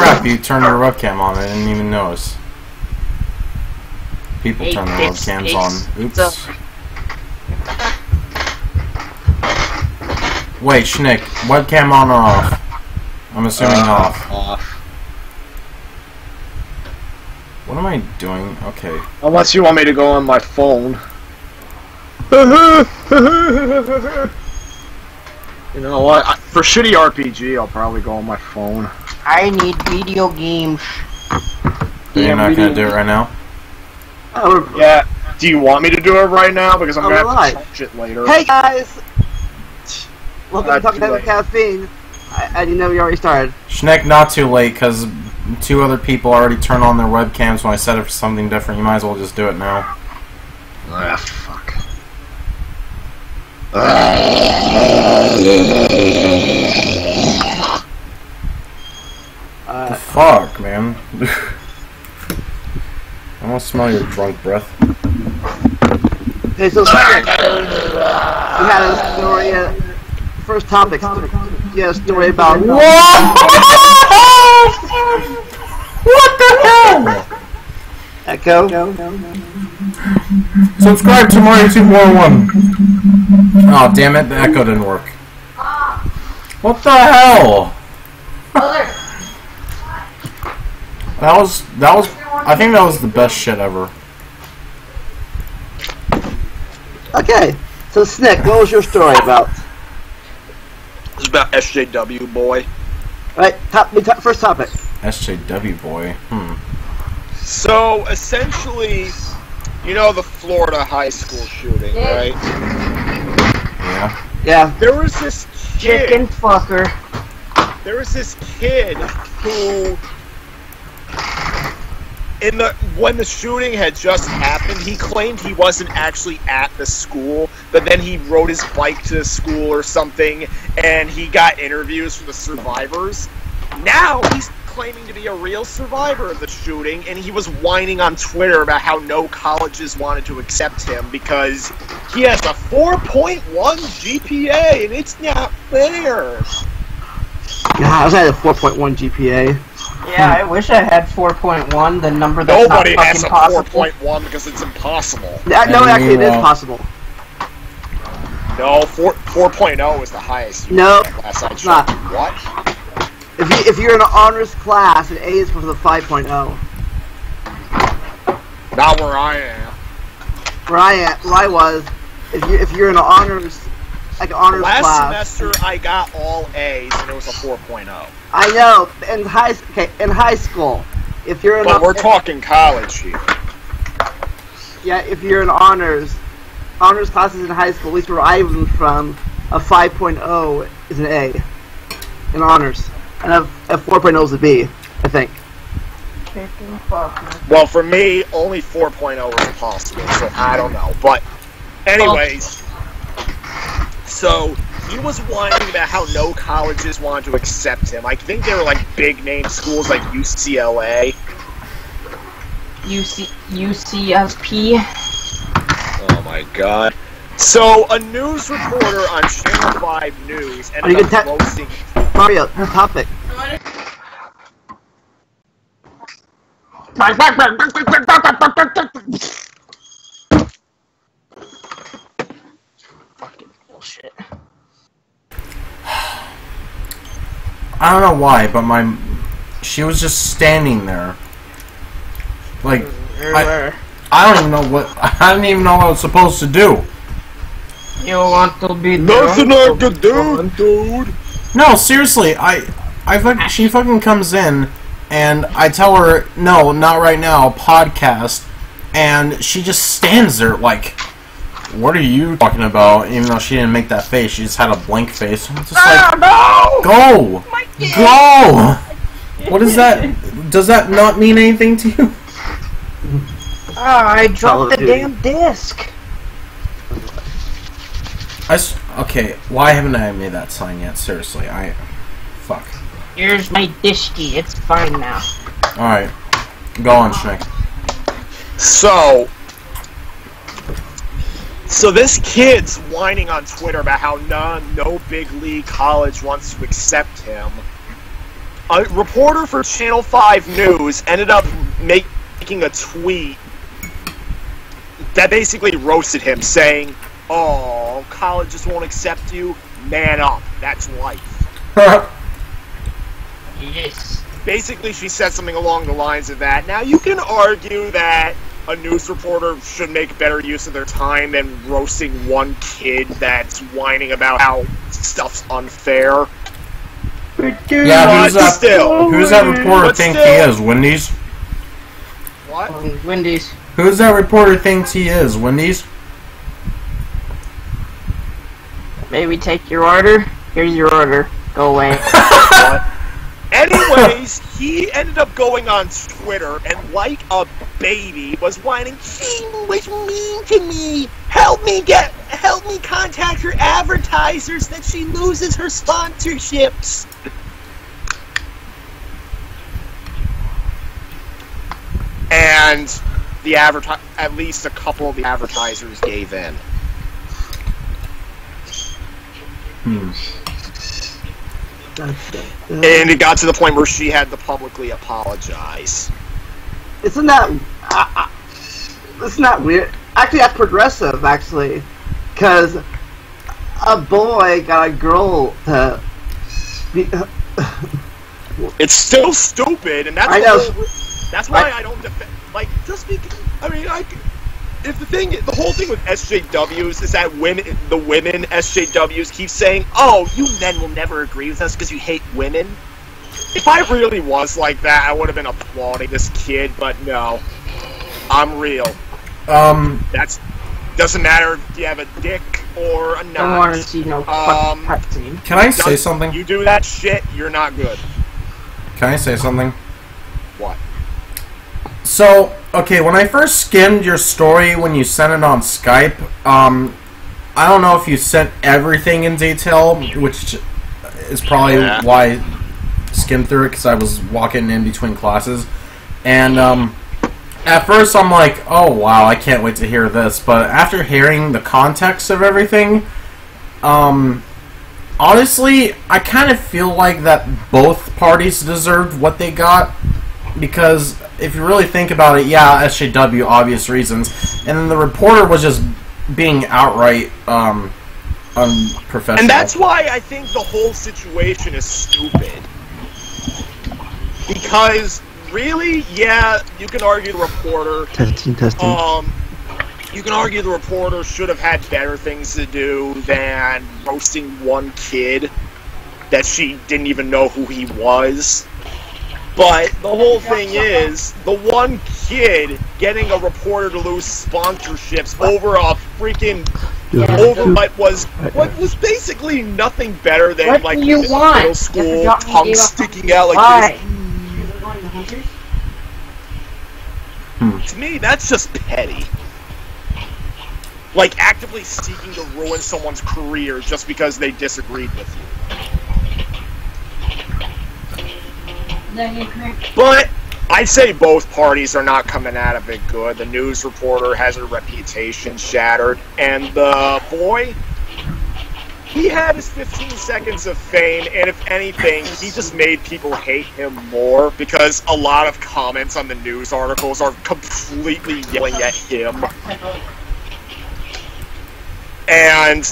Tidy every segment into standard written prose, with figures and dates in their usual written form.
crap, you turned your webcam on. I didn't even notice. People turn their webcams on. Oops. Wait, Schnick, webcam on or off? I'm assuming off. Off. What am I doing? Okay. Unless you want me to go on my phone. You know what? For shitty RPG, I'll probably go on my phone. I need video games. You're not gonna do it right now? Oh, yeah. Do you want me to do it right now? Because I'm gonna have to touch it later. Hey guys! Welcome to Talking About Caffeine. I didn't know you already started. Schneck, not too late, because 2 other people already turned on their webcams when I set it for something different. You might as well just do it now. Ah, fuck. The fuck, man? I want to smell your drunk breath. Okay, so second, we had a story, first topic, you had a story about... What the hell? Echo? Subscribe to MarioTube 101. Oh, damn it, the echo didn't work. What the hell? That was, I think that was the best shit ever. Okay, so Snick, what was your story about? It's about SJW boy. Right, first topic. SJW boy, So, essentially, you know the Florida high school shooting, right? Yeah. Yeah. There was this kid... Chicken fucker. There was this kid who... when the shooting had just happened, he claimed he wasn't actually at the school, but then he rode his bike to the school or something, and he got interviews from the survivors. Now he's claiming to be a real survivor of the shooting, and he was whining on Twitter about how no colleges wanted to accept him because he has a 4.1 GPA, and it's not fair. Yeah, I was at a 4.1 GPA. Yeah, I wish I had 4.1, the number that's Nobody not has fucking a possible. 4.1 because it's impossible. Yeah, no, actually, it is possible. No, 4.0 is the highest. No, last I it's checked. not. What? If you're in an honors class, an A is for the 5.0. Not where I am. Where I was, if you're in an honors, like an honors class. Last semester I got all A's and it was a 4.0. I know, in high school, if you're in But we're talking college here. Yeah, if you're in honors classes in high school, at least where I was from, a 5.0 is an A in honors, and a 4.0 is a B, I think. Well, for me, only 4.0 was possible, so I don't know. But, anyways, so he was whining about how no colleges wanted to accept him. I think they were like big name schools like UCLA. UCSP. Oh my god. So, a news reporter on Channel 5 News ended up roasting... Mario, her topic. Fucking bullshit. I don't know why, but she was just standing there. Like, I don't even know what I was supposed to do. You want to be Nothing I could do, dude. No, seriously, she fucking comes in, and I tell her, no, not right now, podcast, and she just stands there like, what are you talking about? Even though she didn't make that face, she just had a blank face. I'm just like, no! Go! Go! What is that? Does that not mean anything to you? I dropped the damn disc. Okay, why haven't I made that sign yet? Seriously, fuck. Here's my disky. It's fine now. Alright. Go on, Schneck. So this kid's whining on Twitter about how no big league college wants to accept him. a reporter for Channel 5 News ended up making a tweet that basically roasted him, saying, "Oh, colleges won't accept you. Man up. That's life." Yes. Basically, she said something along the lines of that. Now, you can argue that a news reporter should make better use of their time than roasting one kid that's whining about how stuff's unfair. Yeah, who's that reporter But think still. he is? Wendy's? What? Wendy's. Who's that reporter thinks he is? Wendy's? May we take your order? Here's your order. Go away. What? Anyways, he ended up going on Twitter and, like a baby, was whining, "She was mean to me. Help me contact her advertisers that she loses her sponsorships." And the at least a couple of the advertisers gave in. And it got to the point where she had to publicly apologize. Isn't that weird? Actually, that's progressive, actually. Because a boy got a girl to be... It's still stupid, and that's I know. That's why I don't defend. Like, just because. I mean, if the whole thing with SJWs is that the women SJWs keep saying, "Oh, you men will never agree with us because you hate women." If I really was like that, I would have been applauding this kid, but no. I'm real. That's doesn't matter if you have a dick or a Don't not. want to see no fucking cutscene. Can I say something? You do that shit, you're not good. Can I say something? What? So, okay, when I first skimmed your story when you sent it on Skype, I don't know if you sent everything in detail, which is probably why I skimmed through it, because I was walking in between classes. And, at first I'm like, oh wow, I can't wait to hear this. But after hearing the context of everything, honestly, I kind of feel like that both parties deserved what they got. Because if you really think about it, yeah, SJW, obvious reasons. And then the reporter was just being outright unprofessional. And that's why I think the whole situation is stupid. Because, really, yeah, you can argue the reporter... Testing. You can argue the reporter should have had better things to do than roasting one kid that she didn't even know who he was. But the whole thing is, the one kid getting a reporter to lose sponsorships over a freaking what was basically nothing better than What like do you want? middle school You forgot me tongue to sticking out like Why? this. To me, that's just petty. Like actively seeking to ruin someone's career just because they disagreed with you. But I'd say both parties are not coming out of it good. The news reporter has her reputation shattered, and the boy, he had his 15 seconds of fame, and if anything, he just made people hate him more, because a lot of comments on the news articles are completely yelling at him. And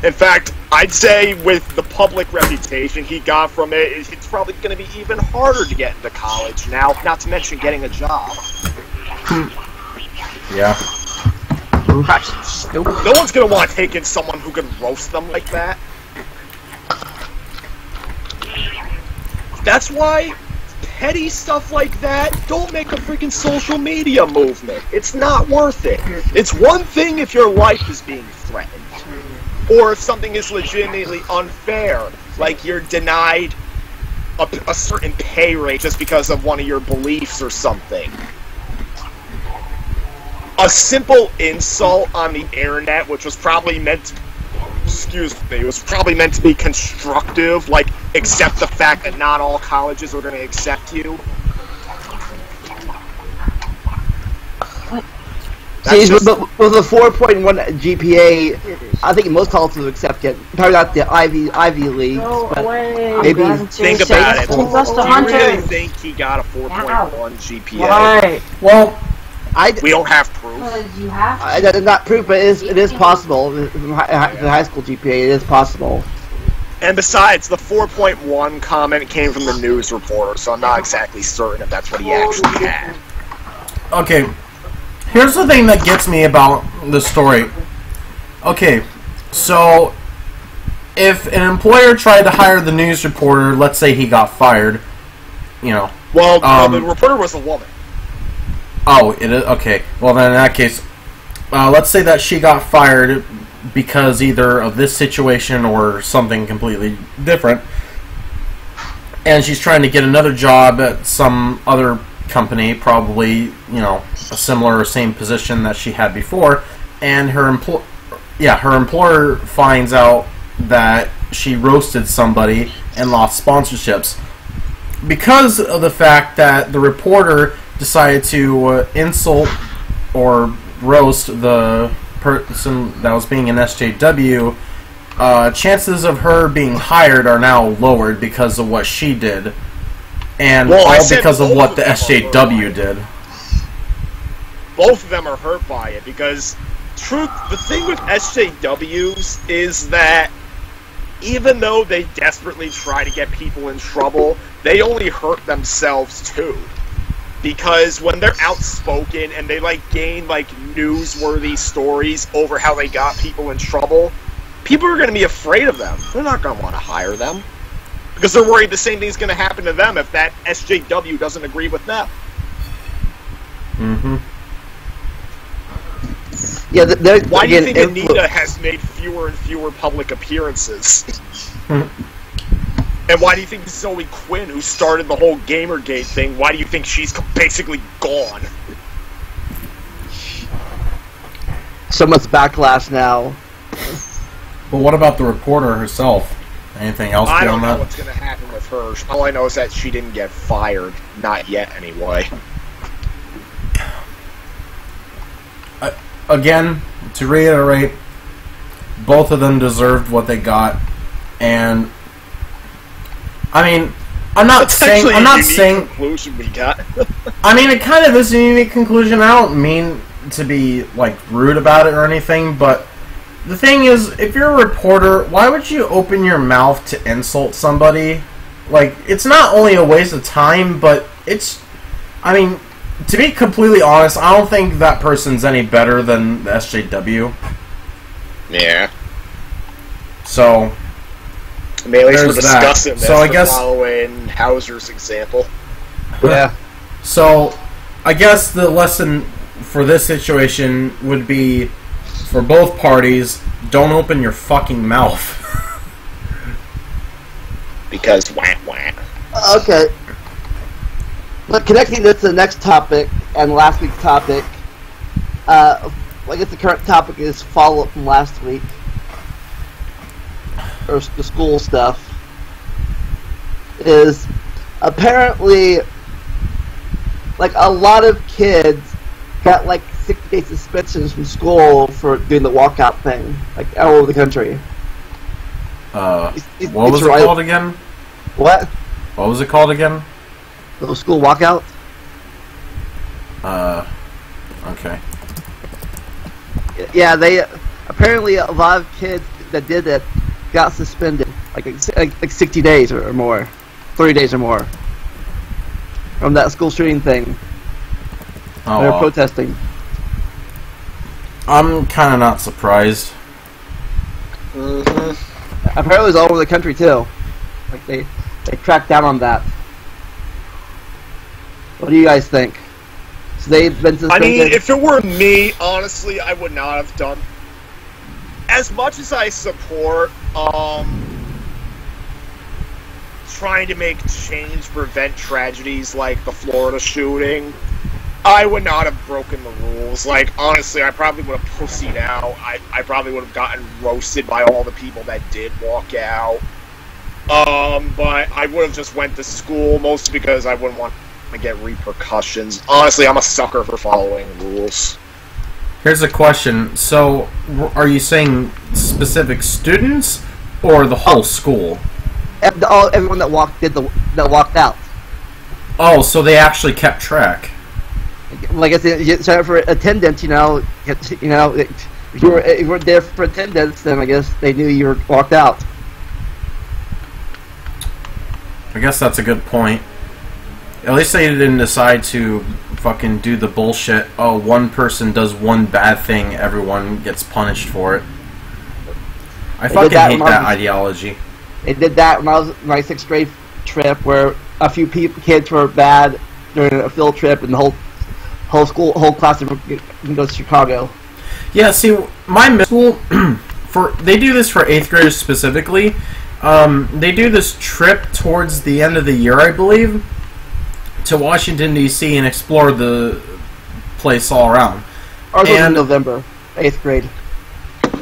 in fact, I'd say with the public reputation he got from it, it's probably going to be even harder to get into college now, not to mention getting a job. Yeah. No one's going to want to take in someone who can roast them like that. That's why petty stuff like that, don't make a freaking social media movement. It's not worth it. It's one thing if your life is being threatened, or if something is legitimately unfair, like you're denied a certain pay rate just because of one of your beliefs or something. A simple insult on the internet, which was probably meant to, it was probably meant to be constructive, like, accept the fact that not all colleges are going to accept you. See, with a 4.1 GPA, I think most colleges would accept it. Probably not the Ivy Leagues, but maybe. Think about it. Do you really think he got a 4.1 GPA? Right. Well, We don't have proof. Not proof, but it is possible. The high school GPA, it is possible. And besides, the 4.1 comment came from the news reporter, so I'm not exactly certain if that's what he actually had. okay. Here's the thing that gets me about the story. Okay, so if an employer tried to hire the news reporter, let's say he got fired, you know. Well, the reporter was a woman. Oh, it is? Okay. Well, then in that case, let's say that she got fired because either of this situation or something completely different, and she's trying to get another job at some other company, probably, you know, a similar or same position that she had before, and her employer finds out that she roasted somebody and lost sponsorships because of the fact that the reporter decided to insult or roast the person that was being an SJW. Chances of her being hired are now lowered because of what she did. And all because of what the SJW did. Both of them are hurt by it because the thing with SJWs is that even though they desperately try to get people in trouble, they only hurt themselves too. Because when they're outspoken and they gain newsworthy stories over how they got people in trouble, people are going to be afraid of them. They're not going to want to hire them. Because they're worried the same thing's going to happen to them if that SJW doesn't agree with them. Mm-hmm. Yeah, why do you think Anita has made fewer and fewer public appearances? And why do you think Zoe Quinn, who started the whole Gamergate thing, why do you think she's basically gone? So much backlash now. But what about the reporter herself? Anything else beyond that? I don't know what's going to happen with her. All I know is that she didn't get fired. Not yet, anyway. Again, to reiterate, both of them deserved what they got, and I mean, I'm not saying. Conclusion we got. I mean, it kind of is a unique conclusion. I don't mean to be rude about it or anything, but the thing is, if you're a reporter, why would you open your mouth to insult somebody? It's not only a waste of time, but it's. I mean, to be completely honest, I don't think that person's any better than the SJW. Yeah. So. I mean, at least we're discussing this. So I guess following Hauser's example. Yeah. So I guess the lesson for this situation would be for both parties: don't open your fucking mouth. Because wah. Okay. But connecting this to the next topic and last week's topic, I guess the current topic is follow-up from last week. Or the school stuff. Is apparently, a lot of kids got 6-day suspensions from school for doing the walkout thing, all over the country. What was it called again? What? What was it called again? The school walkout? Okay. Yeah, apparently a lot of kids that did it got suspended, like 60 days or more, 30 days or more, from that school shooting thing. Oh, they were protesting. I'm kind of not surprised. Mm-hmm. Apparently it was all over the country too. They cracked down on that. What do you guys think? So they've been suspended? I mean, if it were me, honestly, I would not have done. As much as I support trying to make change prevent tragedies like the Florida shooting, I would not have broken the rules. Honestly, I probably would have pussied out. I probably would have gotten roasted by all the people that did walk out. But I would have just went to school, mostly because I wouldn't want to get repercussions. Honestly, I'm a sucker for following rules. Here's a question. So, are you saying specific students or the whole school? Everyone that walked out. Oh, so they actually kept track. Like I said, so for attendance, if you were there for attendance, then I guess they knew you were walked out. I guess that's a good point. At least they didn't decide to fucking do the bullshit. Oh, one person does one bad thing, everyone gets punished for it. I fucking hate that ideology. They did that when I was on my 6th grade trip, where a few kids were bad during a field trip, and the whole class goes to Chicago. Yeah, see, my middle school, they do this for 8th graders specifically. They do this trip towards the end of the year, I believe, to Washington, D.C. and explore the place all around. Ours was in November, 8th grade.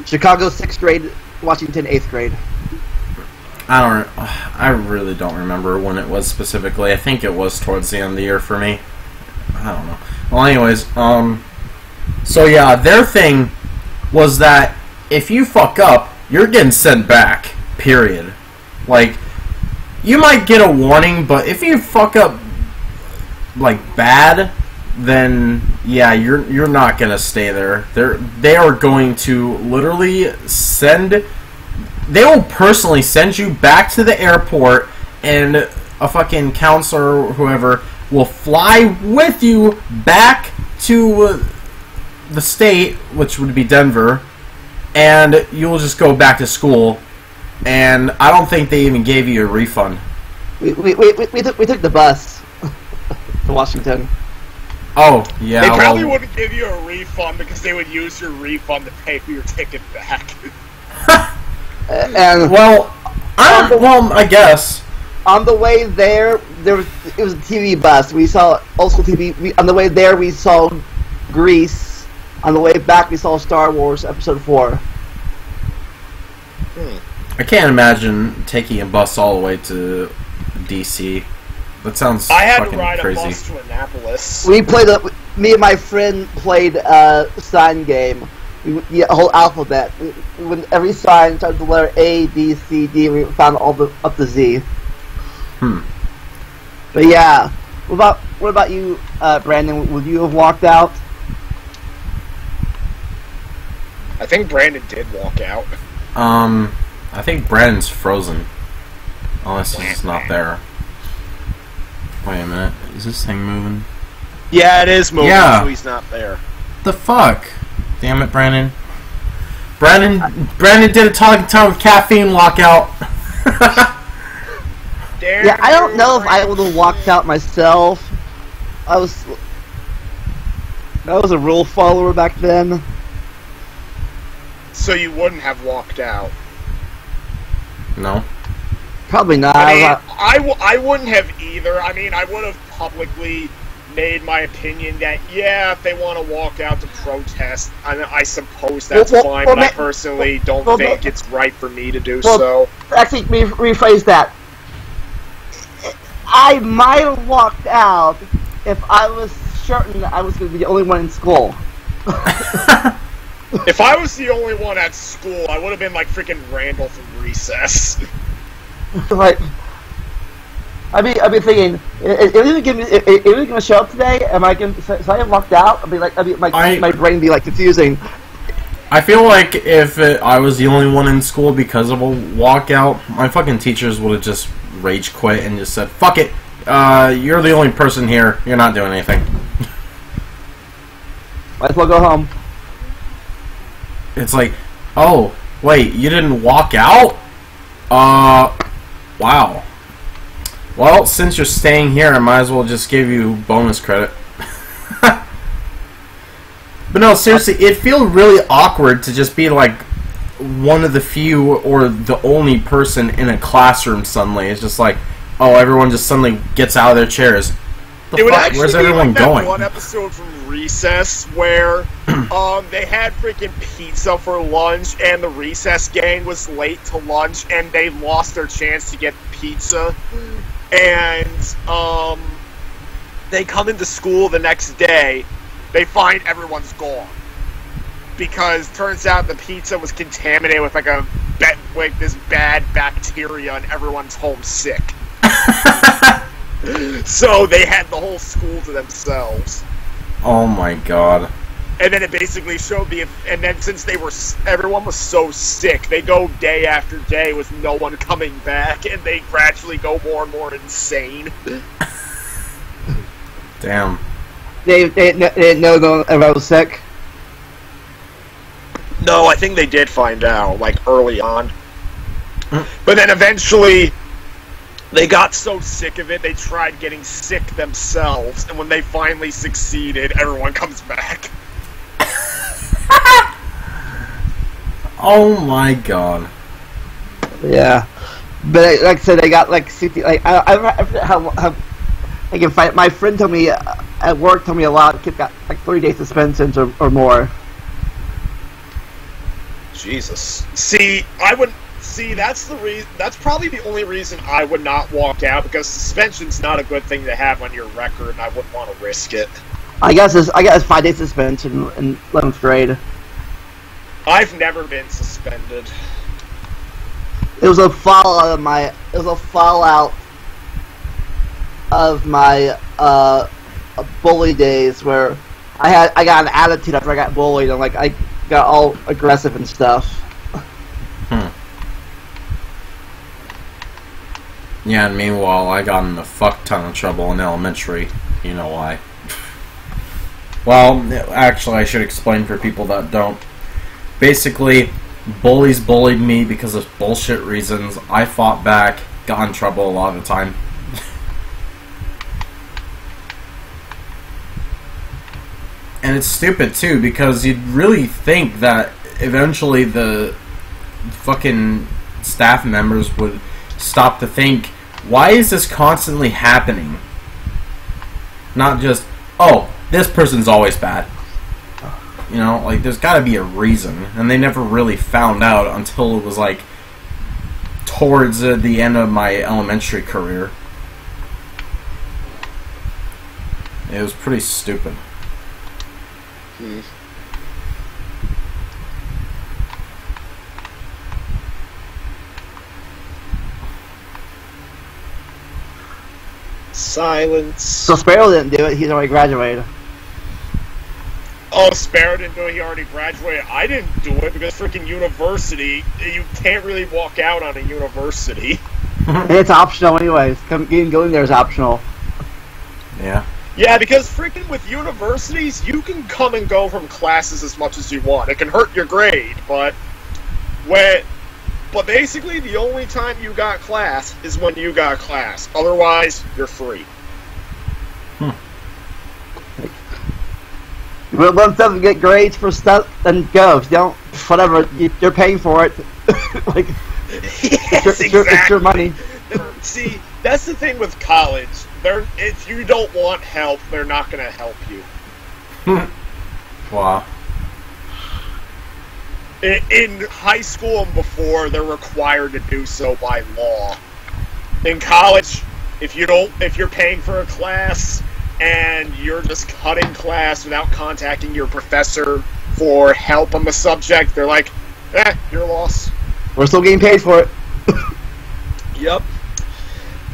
Chicago 6th grade, Washington 8th grade. I really don't remember when it was specifically. I think it was towards the end of the year for me. I don't know. Well, anyways, so yeah, their thing was that if you fuck up, you're getting sent back. Period. Like, you might get a warning, but if you fuck up like bad, then yeah, you're not gonna stay there. They are going to literally they will personally send you back to the airport, and a fucking counselor or whoever will fly with you back to the state, which would be Denver, and you'll just go back to school. And I don't think they even gave you a refund. We took the bus to Washington. Oh, yeah. They probably wouldn't give you a refund because they would use your refund to pay for your ticket back. And I guess. On the way there, it was a TV bus. We saw old school TV. On the way there, we saw Grease. On the way back, we saw Star Wars Episode 4. I can't imagine taking a bus all the way to D.C. That sounds I had fucking to ride crazy. a bus to Annapolis. Me and my friend played a sign game. A whole alphabet. When every sign started with the letter A, B, C, D, we found all the up to Z. But yeah, what about you, Brandon? Would you have walked out? I think Brandon did walk out. I think Brandon's frozen. Unless he's not there. Wait a minute. Is this thing moving? Yeah, it is moving, Yeah. so he's not there. The fuck? Damn it, Brandon. Brandon did a talking time with Caffeine Lockout. Yeah, I don't know if I would have walked out myself. I was a rule follower back then. So you wouldn't have walked out. No. Probably not. I wouldn't have either. I mean, I would have publicly made my opinion that, yeah, if they want to walk out to protest, I suppose that's fine, but I personally don't think it's right for me to do so. Actually, rephrase that. I might have walked out if I was certain that I was going to be the only one in school. If I was the only one at school, I would have been like freaking Randall from Recess. Like, I'd be thinking, is he going to show up today? Am I going? So I have walked out. My brain be like confusing. I feel like if I was the only one in school because of a walkout, my fucking teachers would have just rage quit and just said, "Fuck it, you're the only person here. You're not doing anything." Might as well go home. It's like, oh, wait, you didn't walk out? Wow. Well, since you're staying here, I might as well just give you bonus credit. But no, seriously, it feels really awkward to just be like one of the few or the only person in a classroom suddenly. It's just like, oh, everyone just suddenly gets out of their chairs. Where's everyone going? That one episode from Recess where they had freaking pizza for lunch, and the Recess gang was late to lunch, and they lost their chance to get pizza. And they come into school the next day, they find everyone's gone. because turns out the pizza was contaminated with like this bad bacteria, and everyone's home sick. So they had the whole school to themselves. Oh my god. And then it basically showed and then since everyone was so sick, they go day after day with no one coming back, and they gradually go more and more insane. Damn. They didn't know everyone was sick. No, I think they did find out, like, early on. But then eventually, they got so sick of it, they tried getting sick themselves, and when they finally succeeded, everyone comes back. Oh my god. Yeah. But like I said, they got like 60. Like I how I can fight. My friend told me at work a lot. Kid got like 3 days suspension or more. Jesus. That's the reason. That's probably the only reason I would not walk out, because suspension's not a good thing to have on your record, and I wouldn't want to risk it. I guess it's 5 days suspension in 11th grade. I've never been suspended. It was a fallout of my bully days where I got an attitude after I got bullied, and like I got all aggressive and stuff. Yeah, and meanwhile, I got in a fuck ton of trouble in elementary. You know why. Well, actually, I should explain for people that don't. Basically, bullies bullied me because of bullshit reasons. I fought back, got in trouble a lot of the time. And it's stupid, too, because you'd really think that eventually the fucking staff members would stop to think, why is this constantly happening? Not just, oh, this person's always bad. You know, like, there's gotta be a reason. And they never really found out until it was, like, towards the end of my elementary career. It was pretty stupid. Silence. So Sparrow didn't do it. He's already graduated. Oh, Sparrow didn't do it. He already graduated. I didn't do it because freaking university. You can't really walk out on a university. And it's optional anyways. Going there is optional. Yeah. Yeah, because freaking with universities, you can come and go from classes as much as you want. It can hurt your grade, but basically the only time you got class is when you got class. Otherwise, you're free. You want stuff to get grades for stuff, then go. If you don't, whatever, you're paying for it. Like, Yes, it's your money. See, that's the thing with college. If you don't want help, they're not going to help you. Wow. In high school and before, they're required to do so by law. In college, if you're paying for a class and you're just cutting class without contacting your professor for help on the subject, they're like, your loss. We're still getting paid for it. Yep.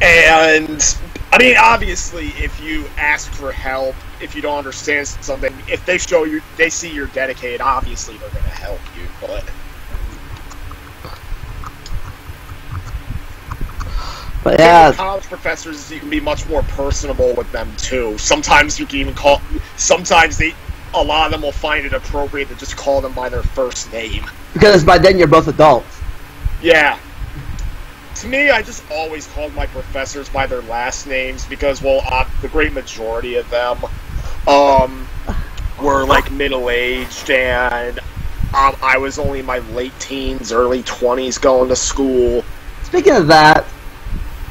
And, I mean, obviously, if you ask for help, if you don't understand something, if they see you're dedicated, obviously they're going to help you, But yeah, with college professors, you can be much more personable with them too. Sometimes you can even a lot of them will find it appropriate to just call them by their first name. because by then you're both adults. Yeah. To me, I just always called my professors by their last names because, well, the great majority of them were like middle-aged, and I was only in my late teens, early 20s going to school. Speaking of that,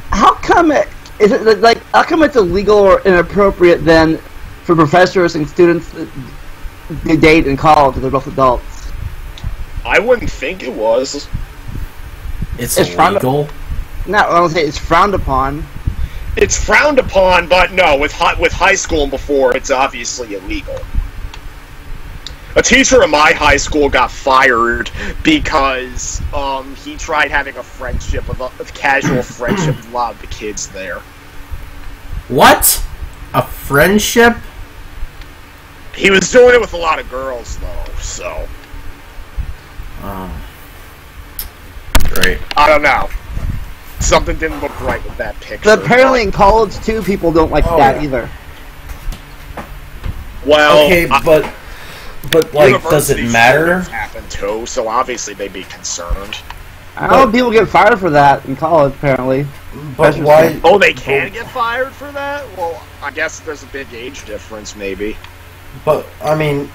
how come it's illegal or inappropriate then for professors and students to date in college if they're both adults? I wouldn't think it was. It's illegal? No, I don't say it's frowned upon. It's frowned upon, but no, with high school and before, it's obviously illegal. A teacher in my high school got fired because he tried having a friendship, a casual friendship with a lot of the kids there. What? A friendship? He was doing it with a lot of girls, though, so... Great. I don't know. Something didn't look right with that picture. But apparently in college, too, people don't like that either. Well... Okay, but like, does it matter? Happen too, so obviously they'd be concerned. I know people get fired for that in college, apparently. But why? Oh, they can get fired for that? Well, I guess there's a big age difference, maybe. But, I mean,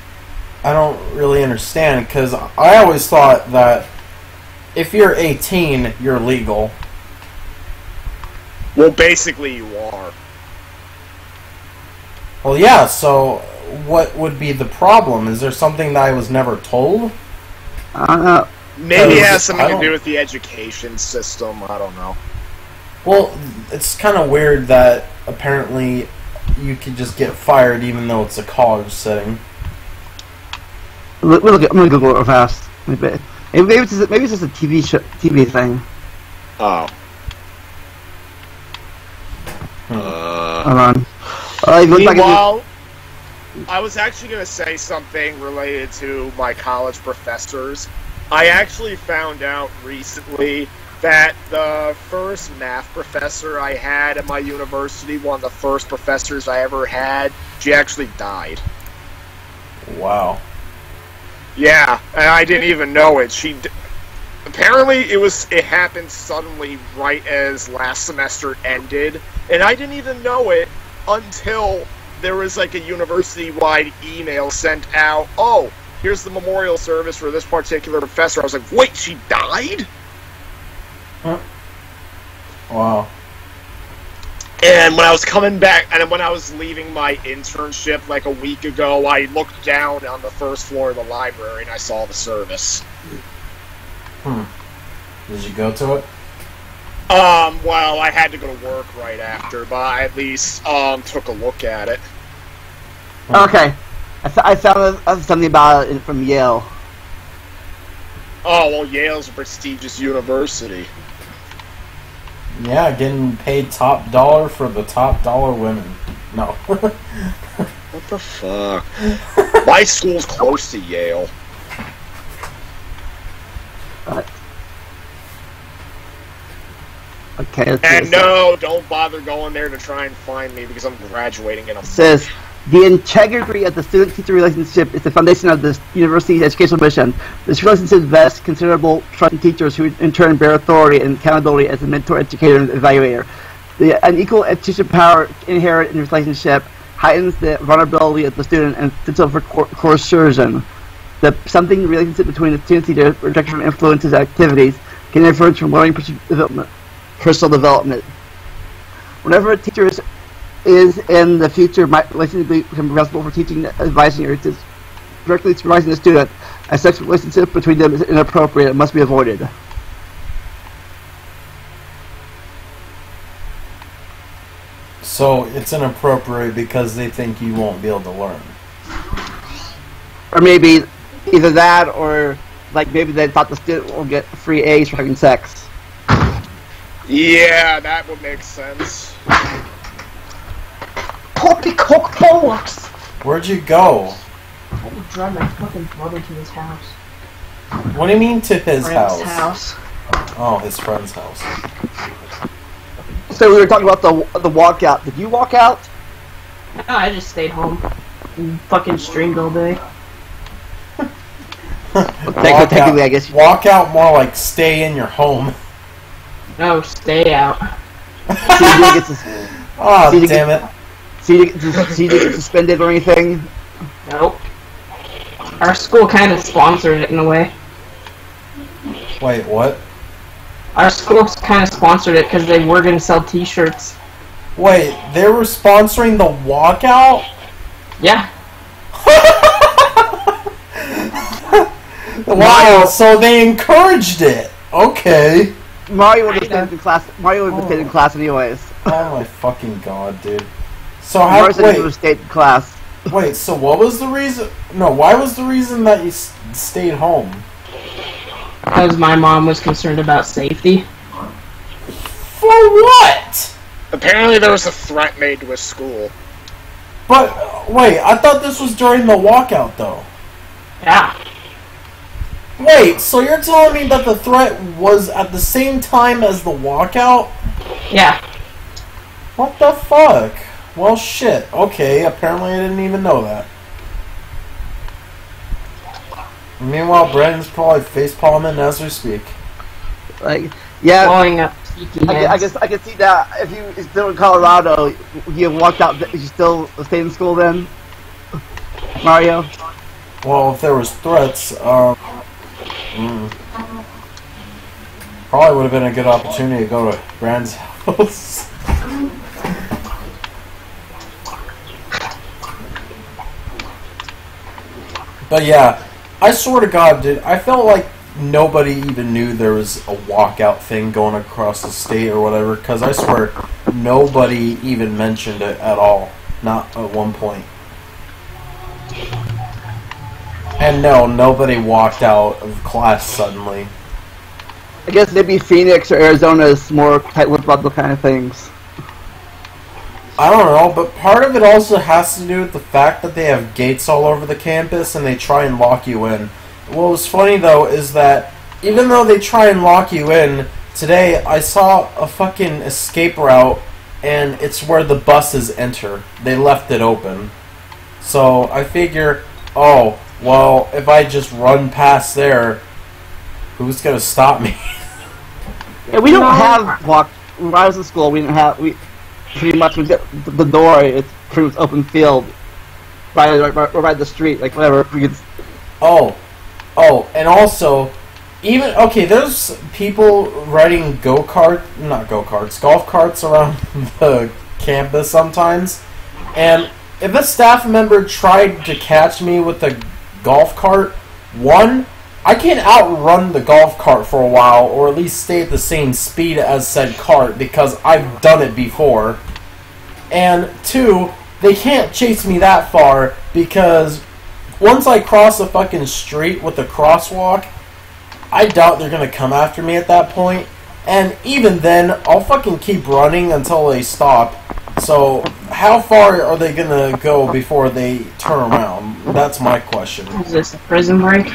I don't really understand, because I always thought that if you're 18, you're legal. Well, basically you are. Well, yeah, so what would be the problem? Is there something that I was never told? I don't know. Maybe it has something to do with the education system, I don't know. Well, it's kind of weird that apparently you could just get fired even though it's a college setting. I'm gonna Google it real fast. Maybe it's just a TV thing. Oh. Hold on. Meanwhile, I was actually going to say something related to my college professors. I actually found out recently that the first math professor I had at my university, one of the first professors I ever had, she actually died. Wow. Yeah, and I didn't even know it. Apparently it happened suddenly right as last semester ended, and I didn't even know it until there was like a university-wide email sent out. Oh, here's the memorial service for this particular professor. I was like, wait, she died? Huh. Wow. And when I was coming back, and when I was leaving my internship like a week ago, I looked down on the first floor of the library and I saw the service. Did you go to it? Well, I had to go to work right after, but I at least, took a look at it. Okay. I found something about it from Yale. Oh, well, Yale's a prestigious university. Yeah, getting paid top dollar for the top dollar women. No. What the fuck? My school's close to Yale. Okay. And no, don't bother going there to try and find me because I'm graduating in a month. Says the integrity of the student-teacher relationship is the foundation of the university's educational mission. This relationship vests considerable trust in teachers, who in turn bear authority and accountability as a mentor, educator, and evaluator. The unequal teaching power inherent in this relationship heightens the vulnerability of the student and potential for coercion. The something relationship between the student and teacher, protection from influences and activities, can influence from learning personal development. Whenever a teacher is in the future likely to become responsible for teaching, advising, or directly supervising the student, a sexual relationship between them is inappropriate and must be avoided. So it's inappropriate because they think you won't be able to learn. Or maybe either that, or like maybe they thought the student will get free A's for having sex. Yeah, that would make sense. Poppycock bollocks! Where'd you go? I had to drive my fucking brother to his house. What do you mean to his Friend's house? Oh, his friend's house. So we were talking about the walkout. Did you walk out? No, I just stayed home and fucking streamed all day. Technically, I guess. Walk out more like stay in your home. No, stay out. Oh, damn it. CJ get suspended or anything? Nope. Our school kind of sponsored it in a way. Wait, what? Our school kind of sponsored it because they were going to sell t-shirts. Wait, they were sponsoring the walkout? Yeah. Wow, so they encouraged it. Okay. Mario would have stayed in class. Mario would have stayed in class anyways. Oh my fucking god, dude. So how? Mario said he would have stayed in class. Wait, so what was the reason? No, why was the reason that you stayed home? Because my mom was concerned about safety. For what? Apparently there was a threat made to a school. But, wait, I thought this was during the walkout, though. Yeah. Wait, so you're telling me that the threat was at the same time as the walkout? Yeah. What the fuck? Well, shit. Okay, apparently I didn't even know that. Meanwhile, Brandon's probably facepalming as we speak. Like, yeah. Blowing up tiki heads. I guess I can see that if you still in Colorado, you walked out. You still stay in school then, Mario? Well, if there was threats, probably would have been a good opportunity to go to Brand's house. But yeah, I swear to God, dude, I felt like nobody even knew there was a walkout thing going across the state or whatever, because I swear nobody even mentioned it at all. Not at one point. And no, nobody walked out of class suddenly. I guess maybe Phoenix or Arizona is more tight-lipped about those kind of things. I don't know, but part of it also has to do with the fact that they have gates all over the campus and they try and lock you in. What was funny, though, is that even though they try and lock you in, today I saw a fucking escape route and it's where the buses enter. They left it open. So I figure, oh, well, if I just run past there, who's gonna stop me? Yeah, we don't have walk. When I was in school, we didn't have. We pretty much we get the door. It's pretty much open field, right the street, like whatever. We could. Oh, and also, even okay, there's people riding golf carts around the campus sometimes, and if a staff member tried to catch me with a golf cart, one, I can't outrun the golf cart for a while, or at least stay at the same speed as said cart, because I've done it before. And two, they can't chase me that far, because once I cross a fucking street with a crosswalk, I doubt they're gonna come after me at that point. And even then, I'll fucking keep running until they stop. So, how far are they gonna go before they turn around? That's my question. Is this a prison break?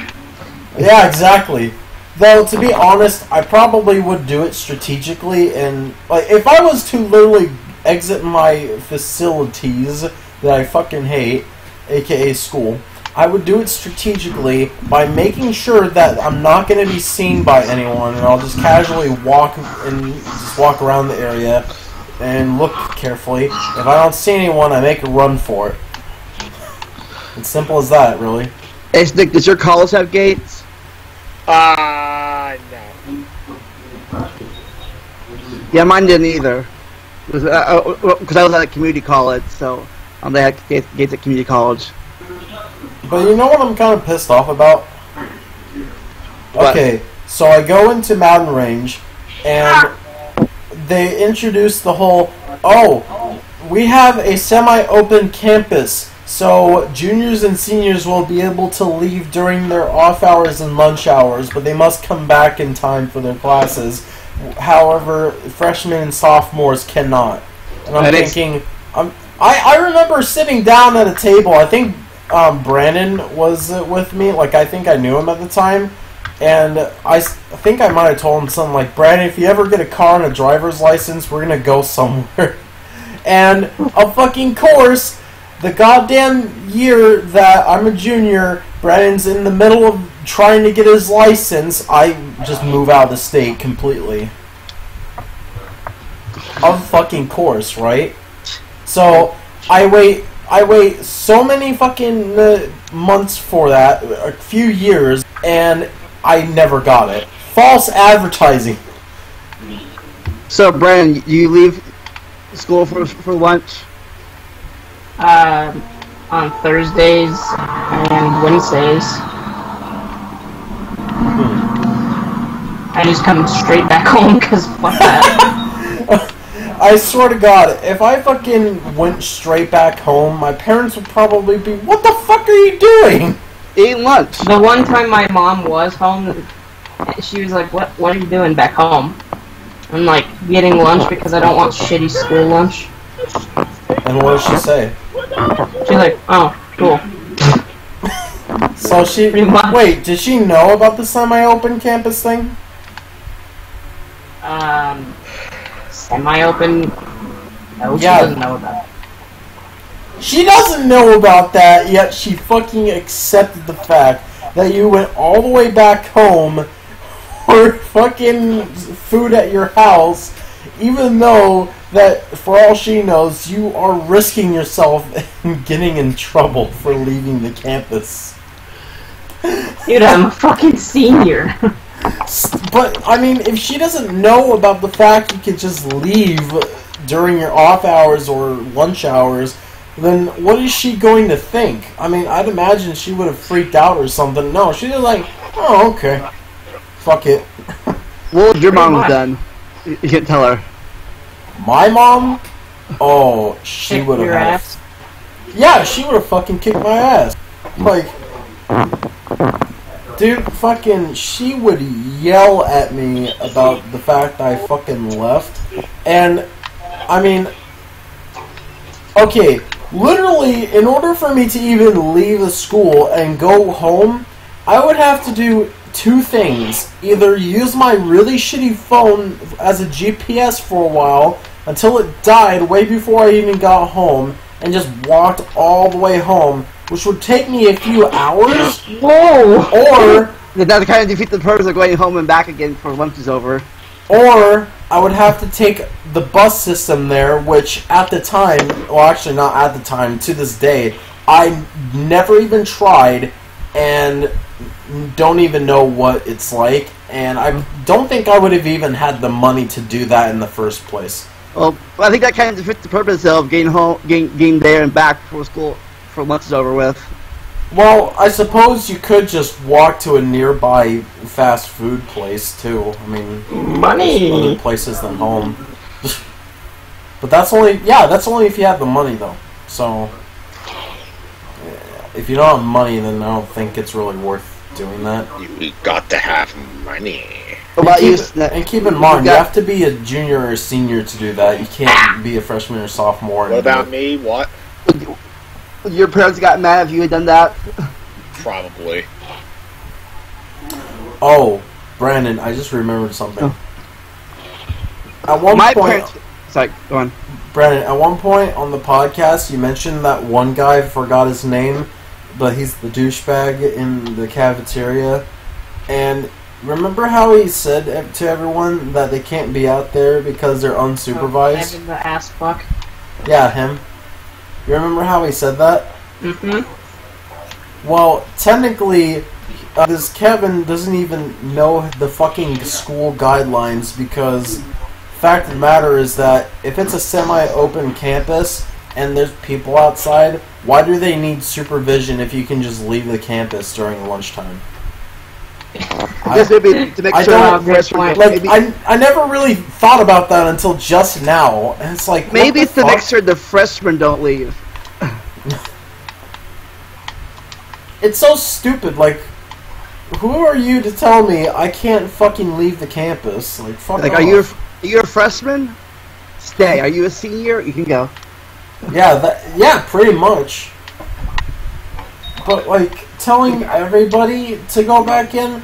Yeah, exactly. Though, to be honest, I probably would do it strategically, and, like, if I was to literally exit my facilities that I fucking hate, aka school, I would do it strategically by making sure that I'm not going to be seen by anyone, and I'll just casually walk around the area and look carefully. If I don't see anyone, I make a run for it. It's simple as that, really. Hey, Nick, does your college have gates? No. Yeah, mine didn't either. Because I was at a community college, so they had gates at community college. But you know what I'm kind of pissed off about? Okay, so I go into Mountain Range, and they introduce the whole, oh, we have a semi-open campus, so juniors and seniors will be able to leave during their off hours and lunch hours, but they must come back in time for their classes. However, freshmen and sophomores cannot. And I'm thinking, I remember sitting down at a table, I think Brandon was with me, like I think I knew him at the time, and I think I might have told him something like, Brandon, if you ever get a car and a driver's license, we're gonna go somewhere. And of fucking course, the goddamn year that I'm a junior, Brandon's in the middle of trying to get his license, I just move out of the state completely. Of fucking course, right? So, I wait so many fucking months for that, a few years, and I never got it. False advertising. So, Brandon, you leave school for lunch? On Thursdays and Wednesdays. I just come straight back home because fuck that. I swear to God, if I fucking went straight back home, my parents would probably be, "What the fuck are you doing?" Eating lunch. The one time my mom was home, she was like, what are you doing back home? I'm like, getting lunch because I don't want shitty school lunch. And what did she say? She's like, oh, cool. So she... Pretty much. Wait, did she know about the semi-open campus thing? Semi-open? No, she Yeah. doesn't know about it. She doesn't know about that, yet she fucking accepted the fact that you went all the way back home for fucking food at your house, even though that, for all she knows, you are risking yourself and getting in trouble for leaving the campus. Dude, I'm a fucking senior. But, I mean, if she doesn't know about the fact you could just leave during your off hours or lunch hours, then what is she going to think? I mean, I'd imagine she would have freaked out or something. No, she's just like, oh, okay. Fuck it. What would your mom have done? You can't tell her. My mom? Oh, she Kick would have your had... ass. Yeah, she would have fucking kicked my ass. Like... Dude, fucking, she would yell at me about the fact I fucking left. And, I mean... Okay, literally, in order for me to even leave the school and go home, I would have to do two things. Either use my really shitty phone as a GPS for a while until it died way before I even got home, and just walked all the way home, which would take me a few hours. Whoa! Or That would kind of defeat the purpose of going home and back again before lunch is over. Or I would have to take the bus system there, which at the time, well actually not at the time, to this day, I never even tried and don't even know what it's like, and I don't think I would have even had the money to do that in the first place. Well, I think that kind of defeats the purpose of getting there and back before school, before lunch is over with. Well, I suppose you could just walk to a nearby fast food place too. I mean, Money! there's other places than home. But that's only if you have the money though. So, if you don't have money, then I don't think it's really worth doing that. You got to have money. What about you? And keep in mind, you have to be a junior or a senior to do that. You can't be a freshman or sophomore. What about me? What? Would your parents got mad if you had done that? Probably. Oh, Brandon, I just remembered something. Oh. At one My point, parents... Sorry, go on. Brandon, at one point on the podcast, you mentioned that one guy, I forgot his name, but he's the douchebag in the cafeteria. And remember how he said to everyone that they can't be out there because they're unsupervised? Kevin the ass fuck. Yeah, him. You remember how he said that? Mm-hmm. Well, technically, this Kevin doesn't even know the fucking school guidelines because fact of the matter is that if it's a semi-open campus and there's people outside, why do they need supervision if you can just leave the campus during lunchtime? I guess maybe to make I sure don't- the freshmen Like, I never really thought about that until just now, and it's like, maybe what it's the to make fuck? sure the freshmen don't leave. It's so stupid, like, who are you to tell me I can't fucking leave the campus? Like, fuck Like, off. are you a freshman? Stay. Are you a senior? You can go. Yeah, pretty much. But, like, telling everybody to go back in,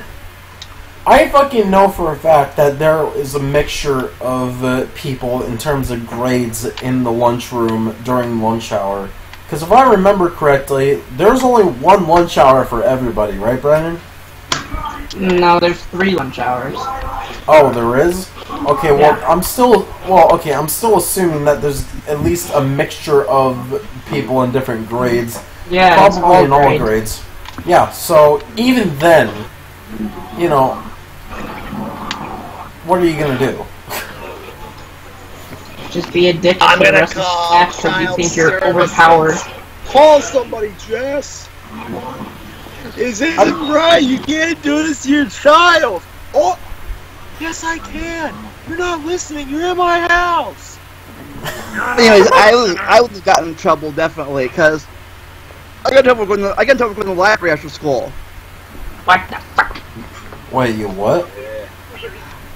I fucking know for a fact that there is a mixture of people in terms of grades in the lunchroom during lunch hour. Because if I remember correctly, there's only one lunch hour for everybody, right, Brennan? No, there's 3 lunch hours. Oh, there is? Okay, well, Yeah. I'm still assuming that there's at least a mixture of people in different grades. Yeah, it's Probably all in all grades. grades. Yeah, so even then, you know, what are you gonna do? Just be a dick I'm to the gonna rest of the call class because you child think you're services. overpowered. Call somebody, Jess. Is it right? You can't do this to your child. Oh, yes, I can. You're not listening. You're in my house. Anyways, I would have gotten in trouble definitely because I got in trouble going to the library after school. What the fuck? Wait, you what?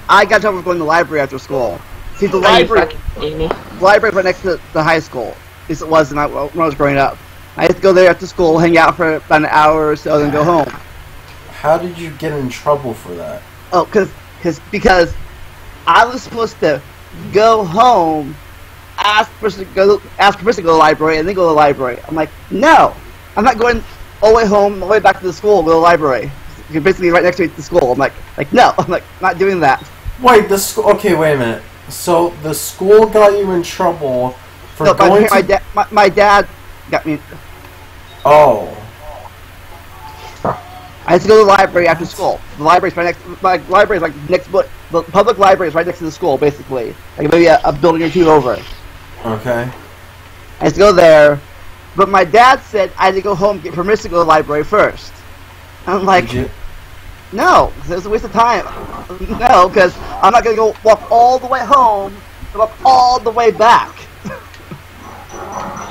I got in trouble going to the library after school. See, the Are you library fucking kidding me? right next to the high school. At least it was when I was growing up. I had to go there after school, hang out for about an hour or so, then go home. How did you get in trouble for that? Oh, because I was supposed to go home, ask permission to go to the library, and then go to the library. I'm like, no, I'm not going all the way home, all the way back to the school, go to the library. You're basically right next to the school. I'm like, no, I'm like, not doing that. Wait, the school. Okay, wait a minute. So the school got you in trouble for going to. My dad got me. Oh. I had to go to the library after school. The library's right next. My library's like next. The public library is right next to the school, basically. Like maybe a building or two over. Okay. I had to go there, but my dad said I had to go home and get permission to go to the library first. I'm like, Did you? no, it was a waste of time. No, because I'm not gonna go walk all the way home and walk all the way back.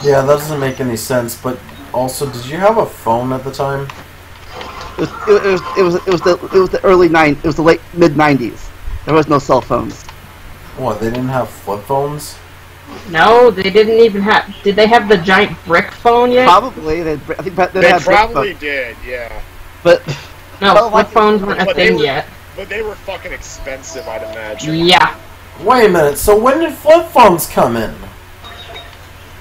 Yeah, that doesn't make any sense. But also, did you have a phone at the time? It was the early it was the late mid-90s. There was no cell phones. What? They didn't have flip phones? No, they didn't even have. Did they have the giant brick phone yet? Probably. I think they had probably did, yeah. But No, flip phones weren't a thing yet. But they were fucking expensive, I'd imagine. Yeah, Wait a minute. So when did flip phones come in?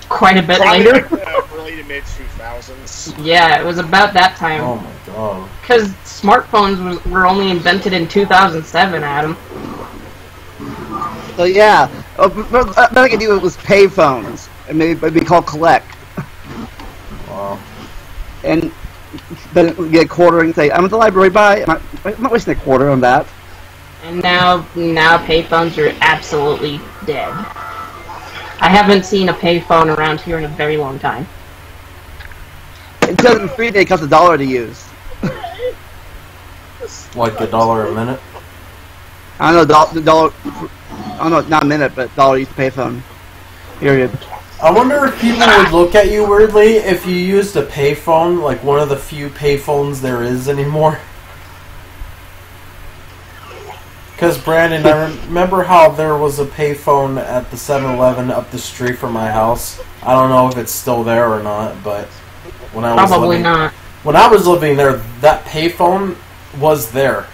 quite a bit Probably later. like the early to mid 2000s. Yeah, it was about that time. Oh my god. Because smartphones were only invented in 2007, Adam. so yeah, another thing I do was payphones, and maybe called collect, Wow. and then get a quarter and say I'm at the library. Bye. I'm not wasting a quarter on that. And now payphones are absolutely dead. I haven't seen a payphone around here in a very long time. In 2003, they cost $1 to use. Like $1 a minute? I don't know, dollar. I don't know, not a minute, but $1 to use the payphone. Period. I wonder if people would look at you weirdly if you used a payphone, like one of the few payphones there is anymore. Because, Brandon, I remember how there was a payphone at the 7-Eleven up the street from my house. I don't know if it's still there or not, but when I was Probably not. When I was living there, that payphone was there.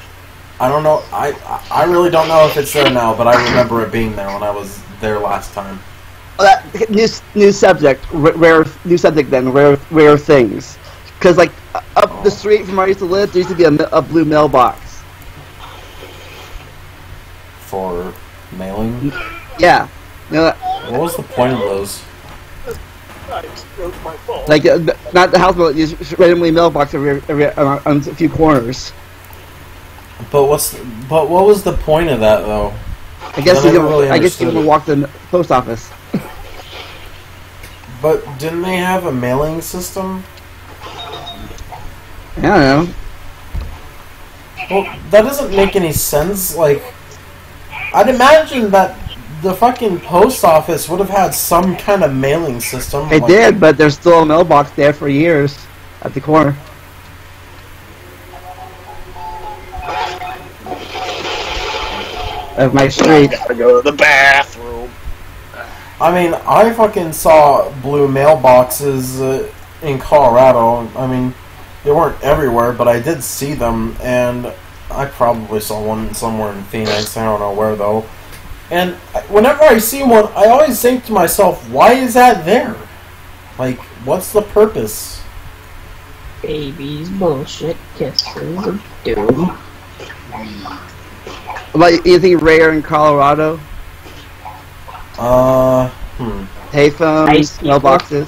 I don't know. I really don't know if it's there now, but I remember it being there when I was there last time. New subject. New subject. Then rare things. Because like up the street from where I used to live, there used to be a blue mailbox. For mailing? Yeah. What was the point of those? Like not the house, but just randomly mailbox on a few corners. But what was the point of that though? I guess I guess you can walk to the post office. But didn't they have a mailing system? I don't know. Well, that doesn't make any sense. Like, I'd imagine that the fucking post office would have had some kind of mailing system. They did, but there's still a mailbox there for years at the corner. Of my street. I gotta go to the bathroom. I mean, I fucking saw blue mailboxes in Colorado. I mean, they weren't everywhere, but I did see them, and I probably saw one somewhere in Phoenix. I don't know where, though. And whenever I see one, I always think to myself, why is that there? Like, what's the purpose? Babies, bullshit, kisses of doom. About anything rare in Colorado? Payphones, Nice people. mailboxes.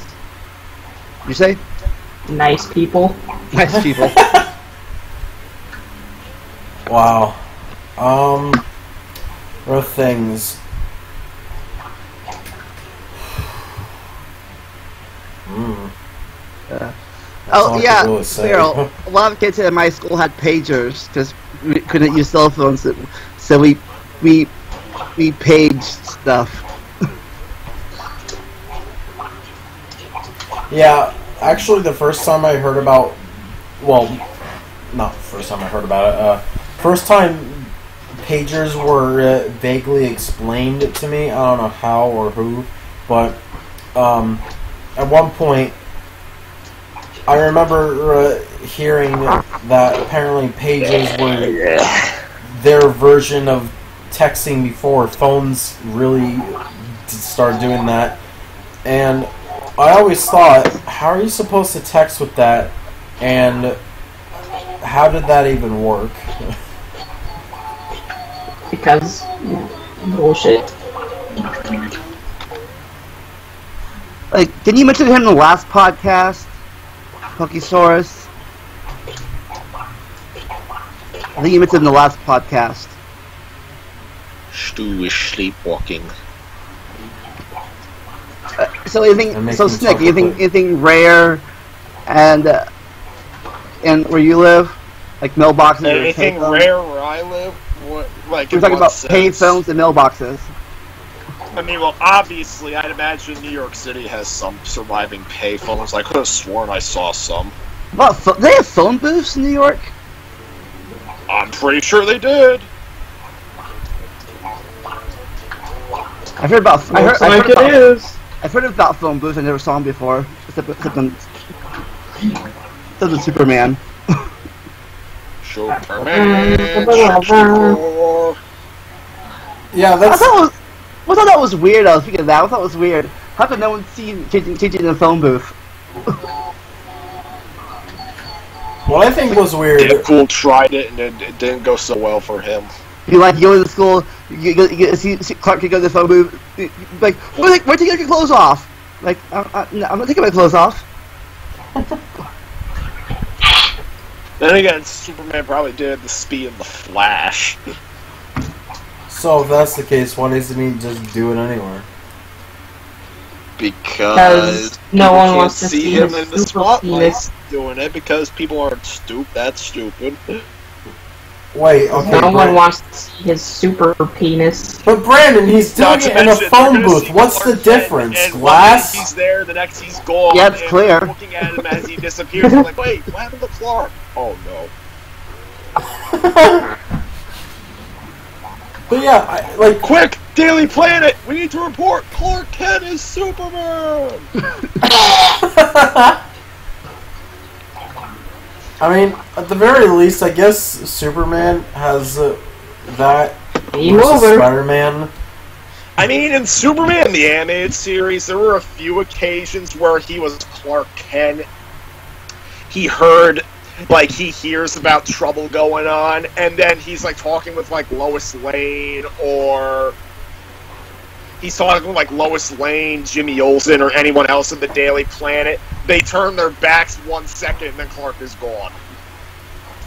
You say? Nice people. Nice people. Wow. There are things. Oh yeah, really say. Farrell. A lot of kids at my school had pagers because we couldn't use cell phones, so we paged stuff. Yeah, actually, the first time I heard about, well, not the first time I heard about it. First time pagers were vaguely explained to me. I don't know how or who, but at one point, I remember hearing that apparently pagers were their version of texting before phones really started doing that. And I always thought, how are you supposed to text with that? And how did that even work? Because bullshit. Like, didn't you mention him in the last podcast, Pokesaurus? I think you mentioned in the last podcast. Stu is sleepwalking. So anything? So Snick, anything rare, and where you live, like mailboxes? Anything rare where I live? What, like we're talking about payphones and mailboxes. I mean, well, obviously, I'd imagine New York City has some surviving payphones. I could have sworn I saw some. Well, they have phone booths in New York. I'm pretty sure they did. I've heard about. Looks like it is. I've heard about phone booths. I never saw them before. Except on Superman. Superman. Yeah, that's. I thought that was weird. I was thinking of that. I thought it was weird. How could no one see changing in the phone booth? What I think was weird. Deadpool tried it and it didn't go so well for him. You go to school, you see Clark could go to the phone booth, like, where'd you get your clothes off? Like, I'm not taking my clothes off. Then again, Superman probably did the speed of the Flash. So if that's the case, why doesn't he just do it anywhere? Because no one wants to see him his in the spotlight doing it because people aren't that stupid. Wait, okay. No one wants to see his super penis. But Brandon, he's doing it in a phone booth. What's the difference? Glass? He's there, the next he's gone. Yeah, it's clear. Looking at him as he disappears, I'm like, wait, what happened to Clark? Oh no. But yeah, Quick, Daily Planet, we need to report Clark Kent is Superman. I mean, at the very least, I guess Superman has that versus Spider-Man. I mean, in Superman the animated series, there were a few occasions where he was Clark Kent. He hears about trouble going on, and then he's like talking with like Lois Lane, or he's talking with like Lois Lane, Jimmy Olsen, or anyone else in the Daily Planet. They turn their backs 1 second, and then Clark is gone.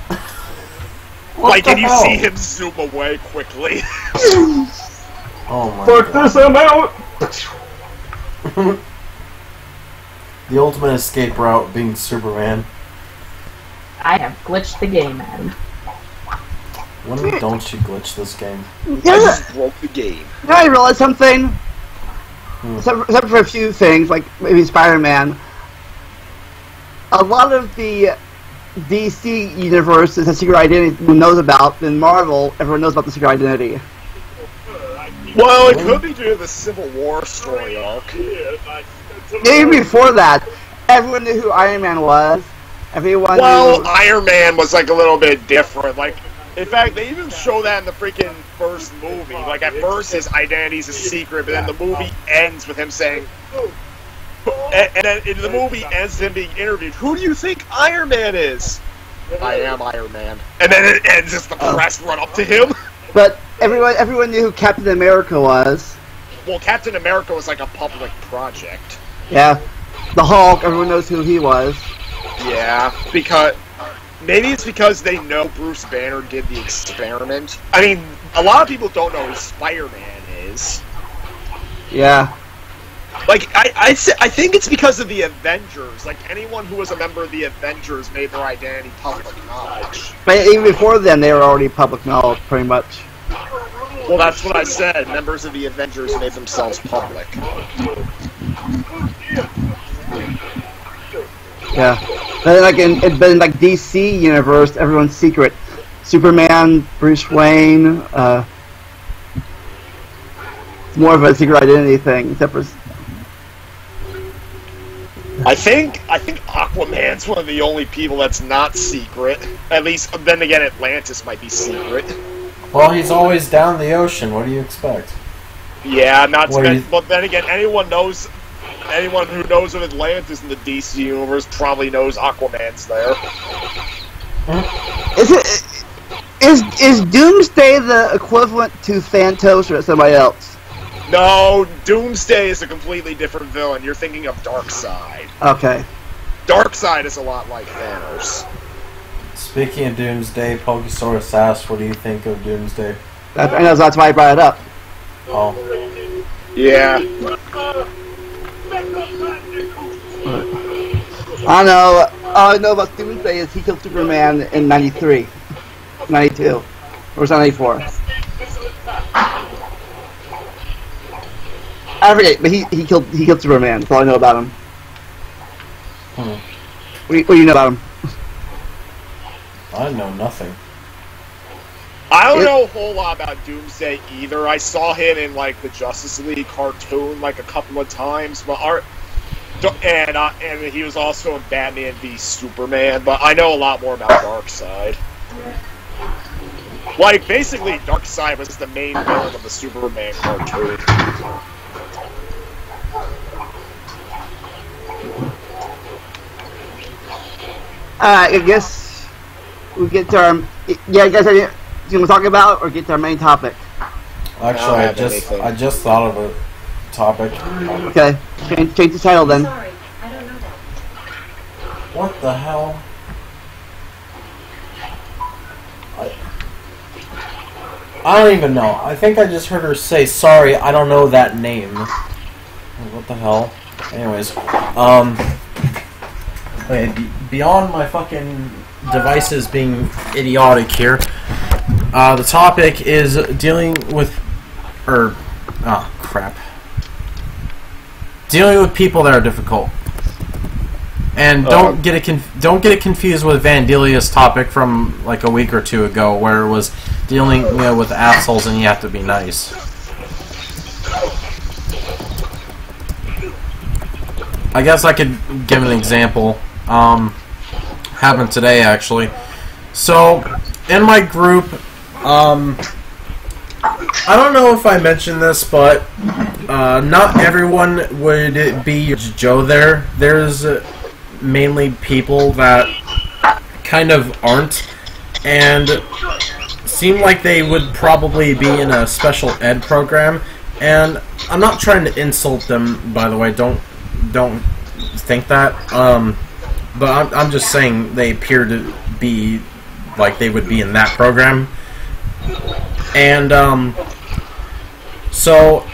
And you see him zoom away quickly. Oh my Fuck god. this, I'm out! The ultimate escape route being Superman. I have glitched the game, Adam. When don't you glitch this game? I just broke the game. Now I realized something. Except for a few things, like maybe Spider-Man. A lot of the DC universe is a secret identity everyone knows about. In Marvel, everyone knows about the secret identity. Well, it could be due to the Civil War story arc. Even before that, everyone knew who Iron Man was. Everyone knew... Iron Man was like a little bit different. Like, in fact, they even show that in the freaking first movie. Like, at first his identity's a secret, but then the movie ends with him saying... And then the movie ends with him being interviewed. Who do you think Iron Man is? I am Iron Man. And then it ends as the press run up to him. But everyone knew who Captain America was. Well, Captain America was like a public project. Yeah. The Hulk, everyone knows who he was. Yeah, because... Maybe it's because they know Bruce Banner did the experiment. I mean, a lot of people don't know who Spider-Man is. Yeah. Like, I think it's because of the Avengers. Like, anyone who was a member of the Avengers made their identity public knowledge. But even before then, they were already public knowledge, pretty much. Well, that's what I said. Members of the Avengers made themselves public. Yeah. But like in DC universe, everyone's secret. Superman, Bruce Wayne, more of a secret identity thing, except for. I think Aquaman's one of the only people that's not secret. At least, then again, Atlantis might be secret. Well, he's always down the ocean. What do you expect? Yeah, but then again, anyone who knows of Atlantis in the DC universe probably knows Aquaman's there. Is Doomsday the equivalent to Thanatos or somebody else? No, Doomsday is a completely different villain. You're thinking of Darkseid. Okay. Darkseid is a lot like Thanos. Speaking of Doomsday, Pokesaurus asked, what do you think of Doomsday? I know that's why I brought it up. Oh. Yeah. I don't know. All I know about Doomsday is he killed Superman in 93. 92. Or was that 94? I forget, but he killed Superman. That's all I know about him. What do you know about him? I know nothing. I don't know a whole lot about Doomsday either. I saw him in like the Justice League cartoon like a couple of times, but and he was also in Batman v Superman. But I know a lot more about Darkseid. Like basically, Darkseid was the main villain of the Superman cartoon. I guess we get to our. Yeah, I guess you want to talk about or get to our main topic. Actually, I just thought of a topic. Okay, change the title then. Sorry, I don't know that. What the hell? I don't even know. I think I just heard her say, sorry, I don't know that name. What the hell? Anyways, beyond my fucking devices being idiotic here, the topic is dealing with, dealing with people that are difficult. And don't get it confused with Vandelia's topic from like a week or two ago, where it was dealing with assholes and you have to be nice. I guess I could give an example. Happened today actually. So in my group, I don't know if I mentioned this, but not everyone would be Joe there. There's mainly people that kind of aren't, and seem like they would probably be in a special ed program. And I'm not trying to insult them, by the way. Don't think that. But I'm just saying they appear to be like they would be in that program. And so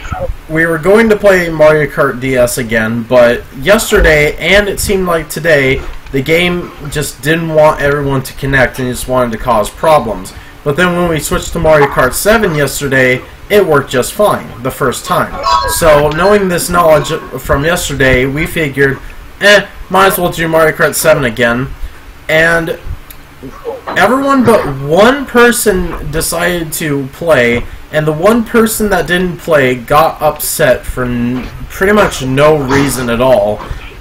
we were going to play Mario Kart DS again, but yesterday, and it seemed like today, the game just didn't want everyone to connect and just wanted to cause problems. But then when we switched to Mario Kart 7 yesterday, it worked just fine the first time. So knowing this knowledge from yesterday, we figured, might as well do Mario Kart 7 again. And everyone but one person decided to play, and the one person that didn't play got upset for pretty much no reason at all.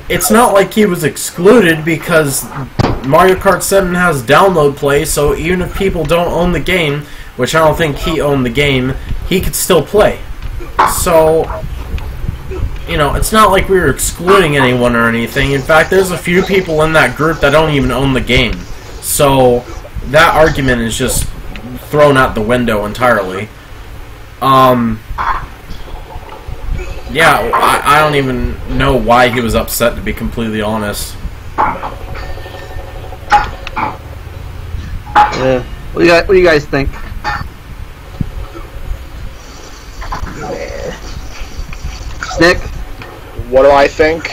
It's not like he was excluded, because Mario Kart 7 has download play, so even if people don't own the game, which I don't think he owned the game, he could still play. So, you know, it's not like we were excluding anyone or anything. In fact, there's a few people in that group that don't even own the game. So, that argument is just thrown out the window entirely. Yeah, I don't even know why he was upset, to be completely honest. Yeah. What do you guys think? Nick? What do I think?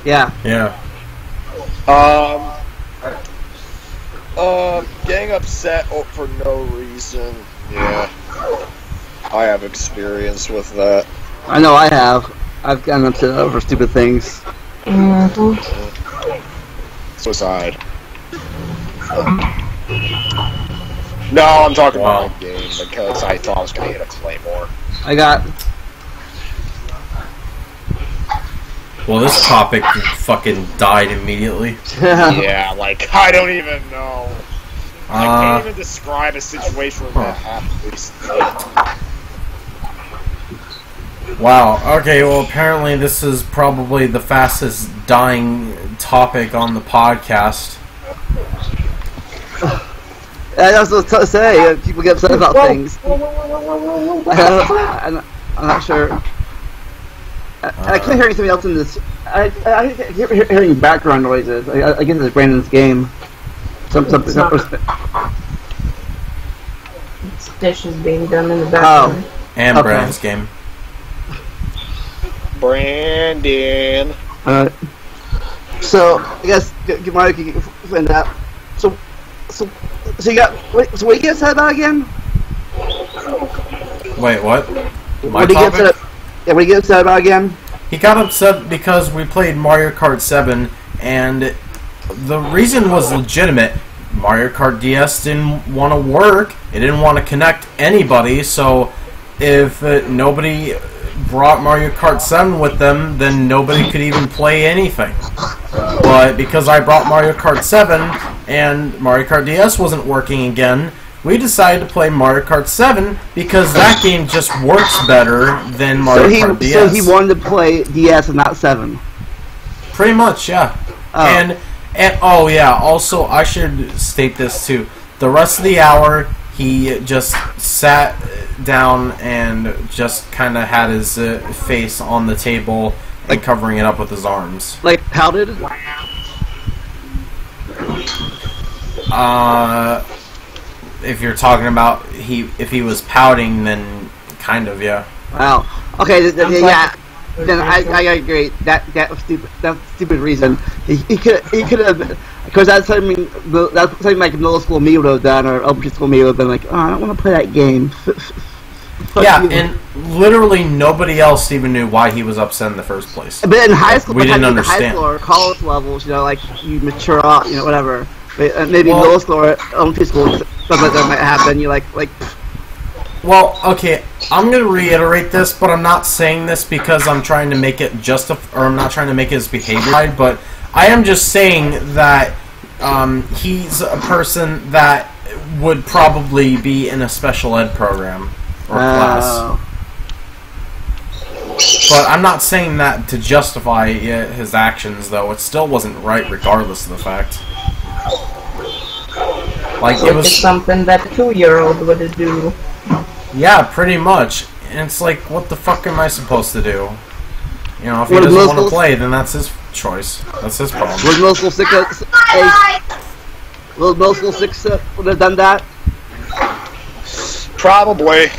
Yeah. Yeah. Getting upset for no reason. Yeah. I have experience with that. I know I have. I've gotten upset over stupid things. Suicide. No, I'm talking Wow. about the game because I thought I was gonna hit a claymore. I got. Well, this topic fucking died immediately. Yeah, like, I don't even know. I can't even describe a situation where that happened recently. Wow, okay, well apparently this is probably the fastest dying topic on the podcast. I was to say, people get upset about things. I'm not sure. I can't hear something else in this. I hear hearing background noises. I guess it's Brandon's game. Something. It's dishes being done in the background. And Okay. Brandon's game. Brandon. So I guess Mario can find out. So you got. So what you get upset about again? Wait, what? My What do you get topic? upset? Yeah, what do you get upset about again? He got upset because we played Mario Kart 7, and the reason was legitimate. Mario Kart DS didn't want to work. It didn't want to connect anybody, so if nobody brought Mario Kart 7 with them, then nobody could even play anything. But because I brought Mario Kart 7 and Mario Kart DS wasn't working again, we decided to play Mario Kart 7 because that game just works better than Mario Kart DS. So he wanted to play DS and not 7. Pretty much, yeah. Oh. And oh yeah, also I should state this too. The rest of the hour he just sat down and just kind of had his face on the table and covering it up with his arms. Like pouted? If you're talking about if he was pouting, then kind of, yeah. Wow. Okay, yeah. Then I agree. That was stupid. That's a stupid reason. He could have, because that's something like middle school me would have done, or elementary school me would have been like, oh, I don't want to play that game. Yeah, and literally nobody else even knew why he was upset in the first place. But in high school, We didn't high understand. school or college levels, you know, like you mature out, you know, whatever. But, maybe Well- middle school or elementary school, stuff like that might happen. You like. Well, okay, I'm gonna reiterate this, but I'm not saying this because I'm trying to make it or I'm not trying to make his behavior right, but I am just saying that he's a person that would probably be in a special ed program or class. But I'm not saying that to justify his actions, though. It still wasn't right, regardless of the fact. Like, it was It's something that a 2-year-old would do. Yeah, pretty much. And it's like, what the fuck am I supposed to do? You know, if he What, doesn't middle want to school? play, then that's his choice. That's his problem. Was middle school 6 middle school 6 would have done that? Probably.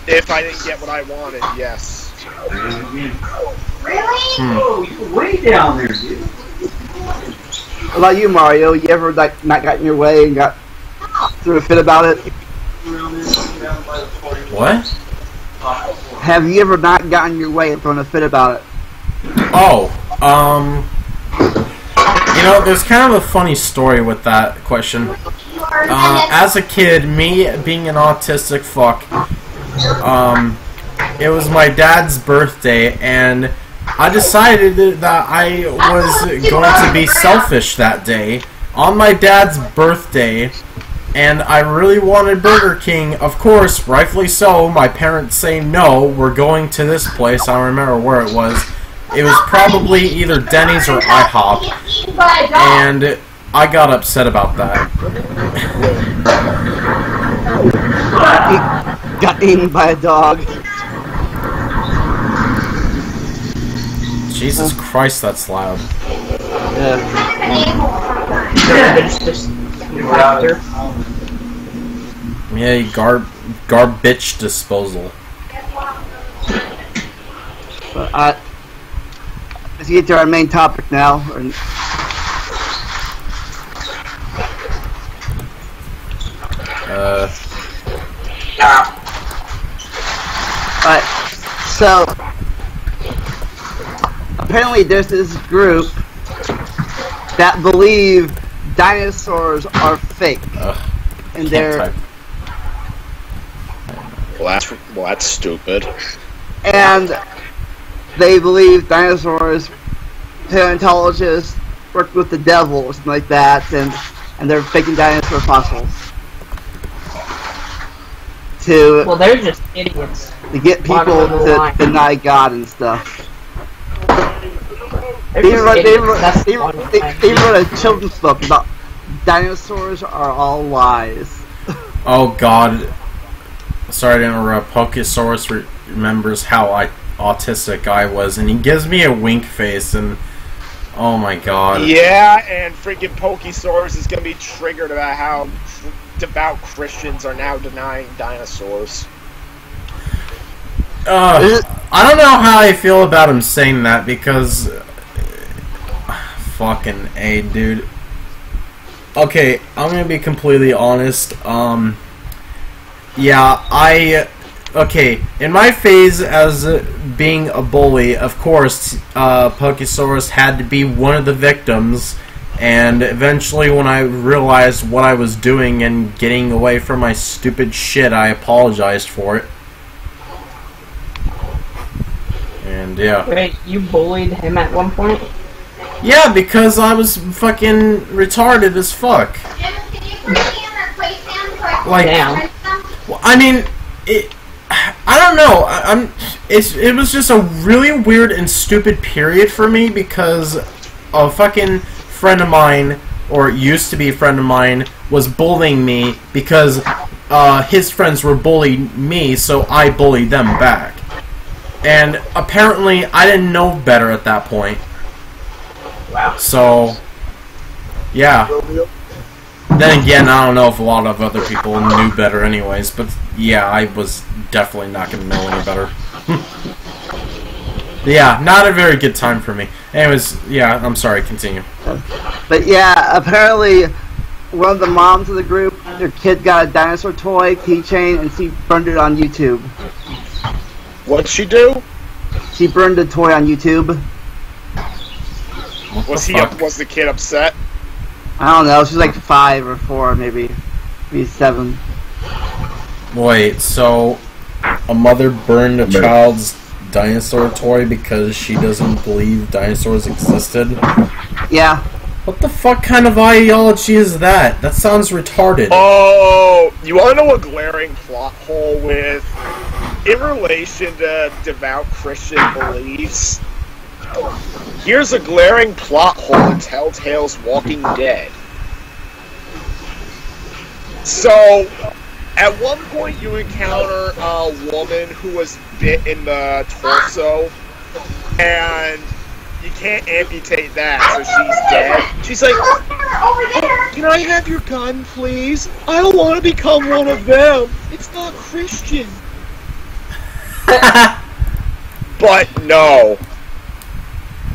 If I didn't get what I wanted, yes. Way down there, dude. What about you, Mario? You ever like not got in your way and got threw a fit about it? What? Have you ever not gotten your way and thrown a fit about it? Oh, you know, there's kind of a funny story with that question. As a kid, me being an autistic fuck, it was my dad's birthday, and I decided that I was going to be selfish that day on my dad's birthday, and I really wanted Burger King. Of course, rightfully so, my parents say no, we're going to this place. I don't remember where it was. It was probably either Denny's or IHOP, and I got upset about that. Got eaten by a dog. Jesus Christ, that's loud. Yeah. It's just factor. Yeah, garbage disposal. But, let's get to our main topic now. Alright, so apparently there's this group that believe dinosaurs are fake. And they're... Well, that's stupid. And they believe dinosaurs, paleontologists, worked with the devil or something like that, and they're faking dinosaur fossils. Well, they're just idiots. To get people to deny God and stuff. They wrote a children's book about dinosaurs are all lies. Oh God. Sorry to interrupt. Pokesaurus remembers how autistic I was, and he gives me a wink face, and oh my God. Yeah, and freaking Pokesaurus is gonna be triggered about how devout Christians are now denying dinosaurs. I don't know how I feel about him saying that, because fucking A, dude. Okay, I'm gonna be completely honest. Yeah, okay, in my phase as being a bully, of course, Pokesaurus had to be one of the victims, and eventually when I realized what I was doing and getting away from my stupid shit, I apologized for it. And yeah. Wait, you bullied him at one point? Yeah, because I was fucking retarded as fuck. Like, damn. Well, I mean, I don't know. It was just a really weird and stupid period for me, because a fucking friend of mine, or used to be a friend of mine, was bullying me because his friends were bullying me, so I bullied them back. And apparently, I didn't know better at that point. Wow. So, yeah. Then again, I don't know if a lot of other people knew better anyways, but yeah, I was definitely not going to know any better. Yeah, not a very good time for me. Anyways, yeah, I'm sorry, continue. But yeah, apparently one of the moms of the group, their kid got a dinosaur toy, keychain, and she burned it on YouTube. What'd she do? She burned the toy on YouTube. Was the kid upset? I don't know, she was like 5 or 4, maybe 7. Wait, so a mother burned a child's dinosaur toy because she doesn't believe dinosaurs existed? Yeah. What the fuck kind of ideology is that? That sounds retarded. Oh, you want to know a glaring plot hole with, in relation to devout Christian beliefs? Here's a glaring plot hole in Telltale's Walking Dead. So, at one point you encounter a woman who was bit in the torso, and you can't amputate that, so she's dead. She's like, oh, can I have your gun, please? I don't want to become one of them. It's not Christian. But no.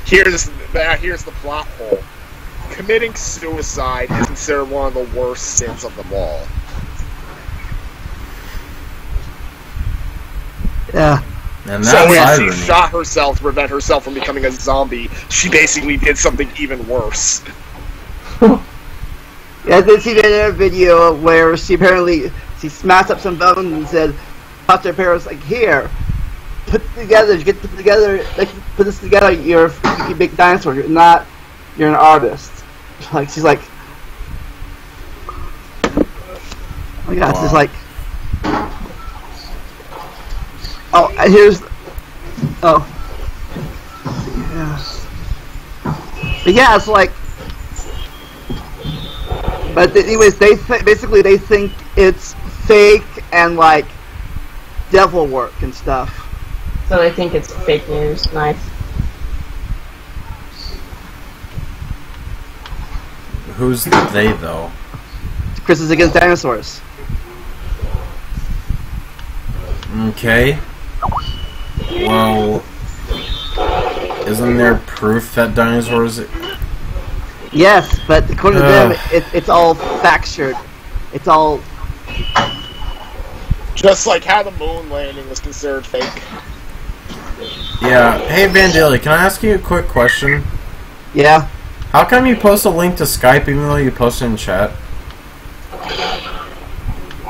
Here's the plot hole. Committing suicide is considered one of the worst sins of them all. Yeah. And So that's when irony. she shot herself to prevent herself from becoming a zombie, she basically did something even worse. Yeah, I did see another video where she smashed up some bones and said, talked to her parents, like, here, put this together, you're a big dinosaur, you're an artist. Like, she's like, oh my gosh, it's like, oh, yeah. But yeah, it's like, but anyways, they think it's fake and like devil work and stuff. So they think it's fake news. Nice. Who's they, though? Chris is against dinosaurs. Okay. Well, isn't there proof that dinosaurs... Yes, but according to them, it's all factured. It's all... Just like how the moon landing was considered fake. Yeah. Hey, Vandalia, can I ask you a quick question? Yeah. How come you post a link to Skype even though you post it in chat?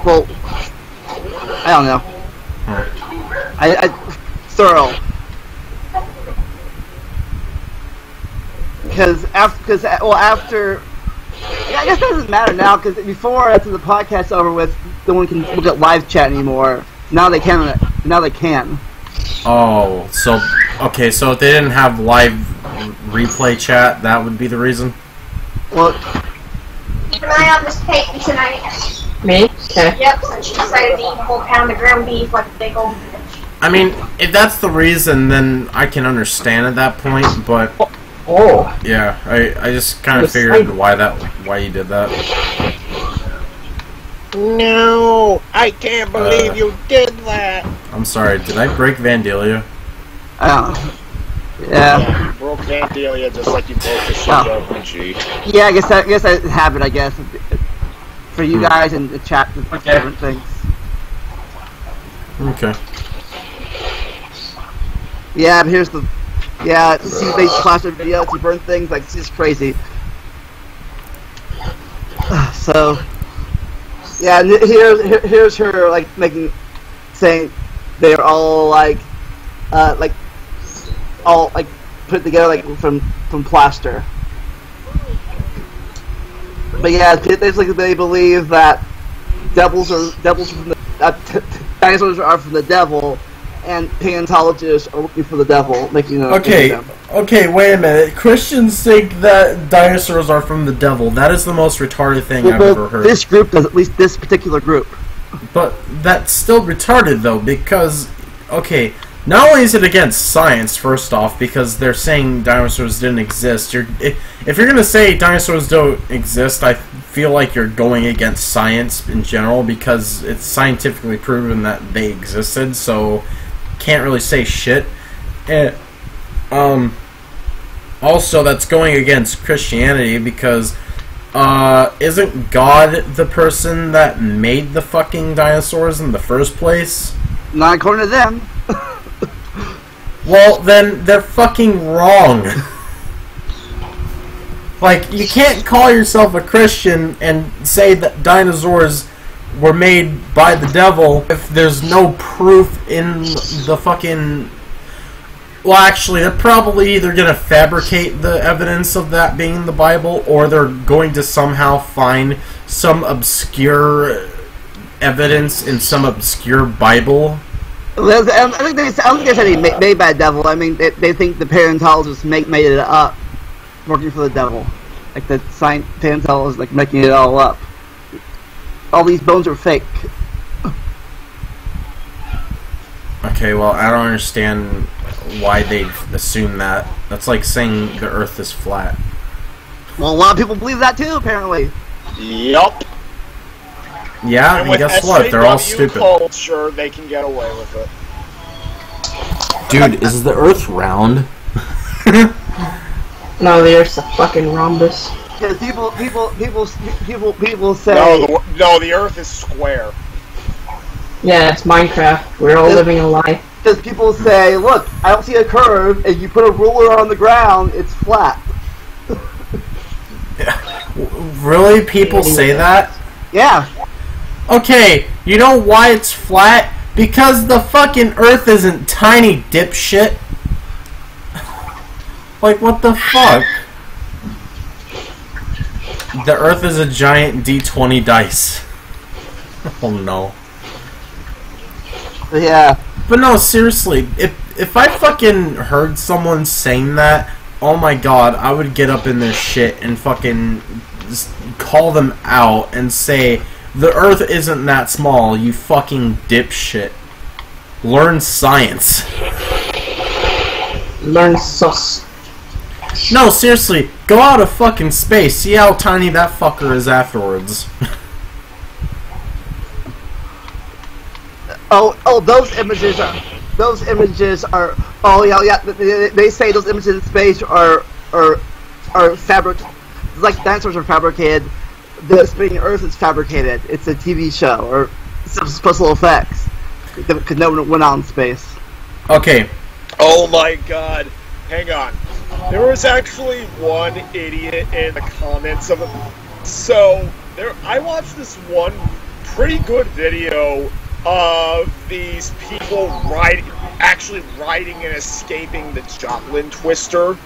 Well, I don't know. I thorough. Because after, yeah, I guess it doesn't matter now. Because before, after the podcast's over with, no one can look at live chat anymore. Now they can. Now they can. Oh, so okay. So if they didn't have live replay chat, that would be the reason. Well, Keep an eye on this Payton tonight. Me? Okay. Yep, since she decided to eat a whole pound of ground beef like a big old bitch. I mean, if that's the reason, then I can understand at that point. But Oh. yeah, I just kind of figured why you did that. No, I can't believe you did that. I'm sorry. Did I break Vandalia? I don't know. Yeah. You broke Vandalia just like you broke the shit out of Richie. Yeah, I guess that happened. I guess for you guys and the chat, different things. Okay. Yeah, but here's the. Yeah, see, they flash their videos, you burn things, like, it's just crazy. So, yeah, and here's her, like, saying they're all, all, put together, like, from plaster. But yeah, basically they believe that devils are from the, dinosaurs are from the devil, and paleontologists are looking for the devil, making them. Okay, wait a minute. Christians think that dinosaurs are from the devil. That is the most retarded thing I've ever heard. This group does, at least this particular group. But that's still retarded, though, because, okay, not only is it against science, first off, because they're saying dinosaurs didn't exist. If you're going to say dinosaurs don't exist, I feel like you're going against science in general, because it's scientifically proven that they existed, so can't really say shit. And also that's going against Christianity, because isn't God the person that made the fucking dinosaurs in the first place? Not according to them. Well, then they're fucking wrong. Like, you can't call yourself a Christian and say that dinosaurs were made by the devil if there's no proof in the fucking... Well, actually, they're probably either going to fabricate the evidence of that being in the Bible, or they're going to somehow find some obscure evidence in some obscure Bible. I don't think they said he made by the devil. I mean, they think the paleontologists made it up, working for the devil. Like the paleontologists, like making it all up. All these bones are fake. Okay, well, I don't understand why they'd assume that. That's like saying the Earth is flat. Well, a lot of people believe that too, apparently. Yup. Yeah, and guess what? They're all stupid. Culture, they can get away with it. Dude, is the Earth round? No, the Earth's a fucking rhombus. Because people say No, the Earth is square. Yeah, it's Minecraft. We're all living a lie. Because people say, look, I don't see a curve, and you put a ruler on the ground, it's flat. Really? People say that? Yeah. Okay, you know why it's flat? Because the fucking Earth isn't tiny, dipshit. Like, what the fuck? The Earth is a giant D20 dice. Oh no. Yeah. But no, seriously, if I fucking heard someone saying that, oh my god, I would get up in their shit and fucking just call them out and say, the Earth isn't that small, you fucking dipshit. Learn science. Learn sus. No, seriously, go out of fucking space, see how tiny that fucker is afterwards. Oh, those images are. Oh yeah. They say those images in space are fabricated. Like dinosaurs are fabricated. The spinning Earth is fabricated. It's a TV show or some special effects because no one went out in space. Okay. Oh my god. Hang on. There was actually one idiot in the comments of it. So, I watched this one pretty good video of these people actually riding and escaping the Joplin Twister.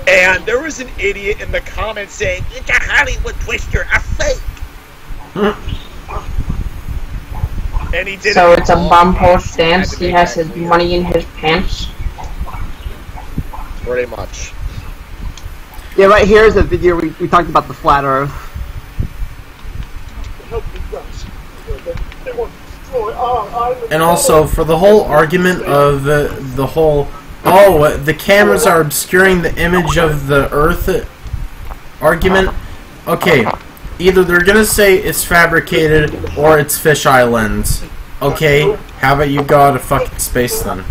And there was an idiot in the comments saying, "It's a Hollywood Twister, a fake." And he did. So it's a bum post dance. He has his money in his pants. Pretty much. Yeah, right here is a video we talked about the flat Earth. And also, for the whole argument of the whole, the cameras are obscuring the image of the Earth argument, okay, either they're gonna say it's fabricated or it's fisheye lens. Okay, how about you go out of fucking space then?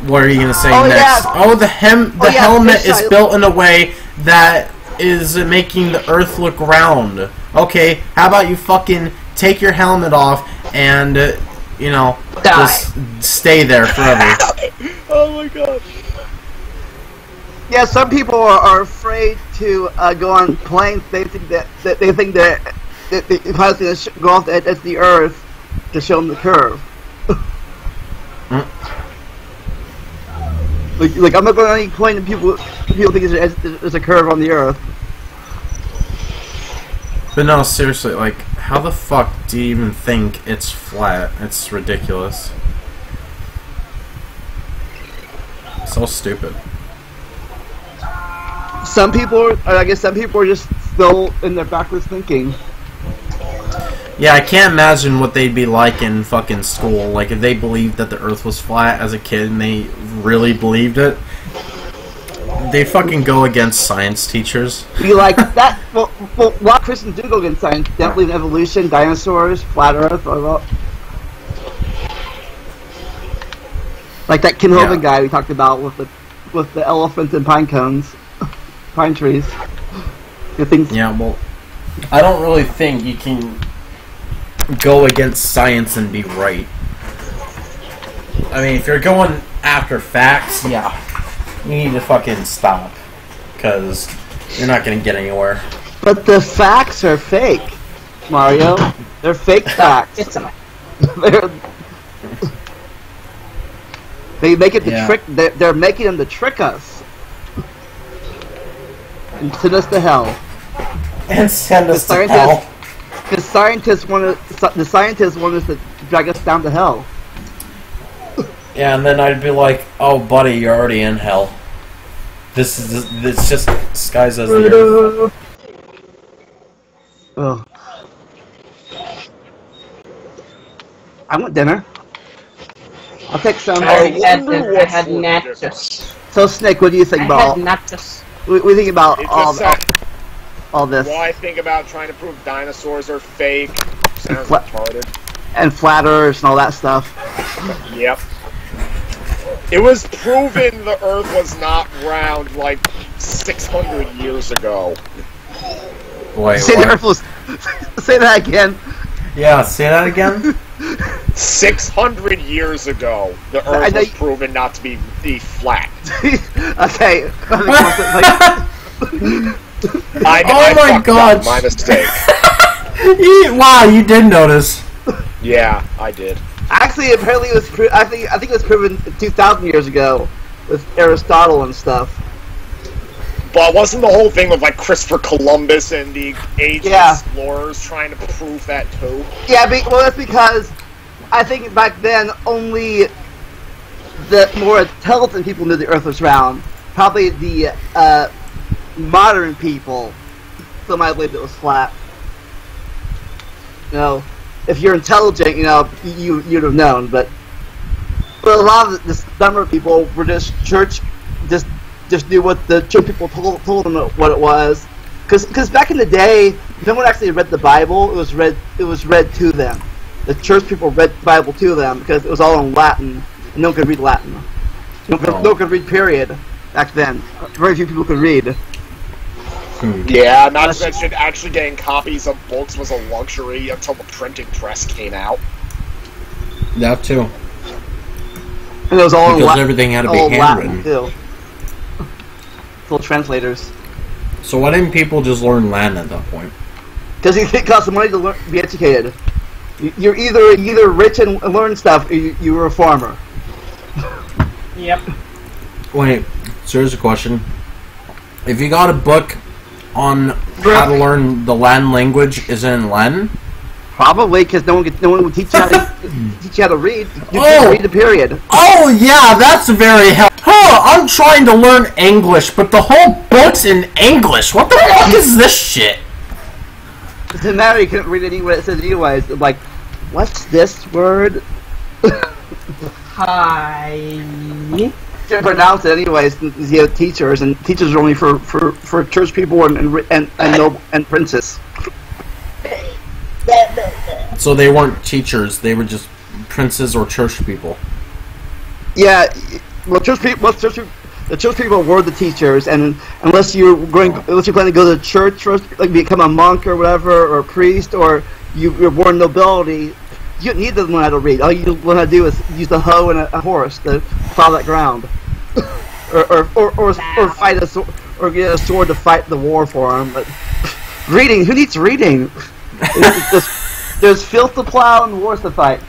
What are you gonna say next? Yeah. Oh, the helmet is built in a way that is making the Earth look round. Okay, how about you fucking take your helmet off and, you know, just stay there forever. Oh my god. Yeah, some people are afraid to go on planes. They think that the pilot's going to go off at the Earth to show them the curve. Like I'm not going on any plane, and people think there's a curve on the Earth. But no, seriously, like, how the fuck do you even think it's flat? It's ridiculous. So stupid. Some people are just still in their backwards thinking. Yeah, I can't imagine what they'd be like in fucking school. Like, if they believed that the Earth was flat as a kid and they really believed it, they fucking go against science teachers. Be like that. Well, a lot of Christians do go against science. Definitely in evolution, dinosaurs, flat Earth, or well, like that Ken Hovind guy we talked about with the elephants and pine cones, pine trees. Yeah, well, I don't really think you can go against science and be right. I mean, if you're going after facts, yeah, you need to fucking stop, because you're not going to get anywhere. But the facts are fake, Mario. They're fake facts. They make it to trick. They're making them to trick us and send us to hell. And send us to hell. The scientists want us to drag us down to hell. Yeah, and then I'd be like, "Oh, buddy, you're already in hell. It's just skies as the earth." Oh. I want dinner. I'll take some. I had nachos. So, Snake, what do you think about? Nachos. What do you think about all this? Well, I think about trying to prove dinosaurs are fake. Sounds retarded. And flat earths and all that stuff. Yep. It was proven the Earth was not round like 600 years ago. Wait, say the Earth was. Say that again. Yeah, say that again. 600 years ago, the Earth was proven not to be flat. Okay. Oh my god! My mistake. Wow, you did notice. Yeah, I did. Actually, apparently it was. I think it was proven 2,000 years ago with Aristotle and stuff. But wasn't the whole thing with like Christopher Columbus and the age explorers trying to prove that too? Yeah, well, that's because I think back then only the more intelligent people knew the Earth was round. Probably the modern people still might believe it was flat. You know, if you're intelligent, you know, you'd have known. But a lot of the dumber people were just just knew what the church people told them what it was. Because back in the day, no one actually read the Bible. It was read to them. The church people read the Bible to them because it was all in Latin, and no one could read Latin. No one could read, period, back then. Very few people could read. Yeah, not to mention actually getting copies of books was a luxury until the printing press came out. That too. And it was all because everything had to be handwritten. Too. full translators. So why didn't people just learn Latin at that point? Because it costs money to be educated. You're either rich and learn stuff, or you were a farmer. Yep. Wait, so here's a question. If you got a book on how to learn the Latin language, is it in Latin? Probably, because no one would teach you how to read. You Oh! can read the period. Oh yeah, that's very helpful. Huh, I'm trying to learn English, but the whole book's in English. What the fuck is this shit? So now you can't read any what it says anyways. Like, what's this word? Hi. You can't pronounce it anyways. You have teachers, and teachers are only for church people and princes. So they weren't teachers; they were just princes or church people. Yeah, well, the church people were the teachers, and unless you're planning to go to church first, like become a monk or whatever, or a priest, or you're born nobility, you don't need to learn how to read. All you learn how to do is use a hoe and a horse to plow that ground, or fight a sword, or get a sword to fight the war for them. But reading, who needs reading? There's filth to plow and wars to fight.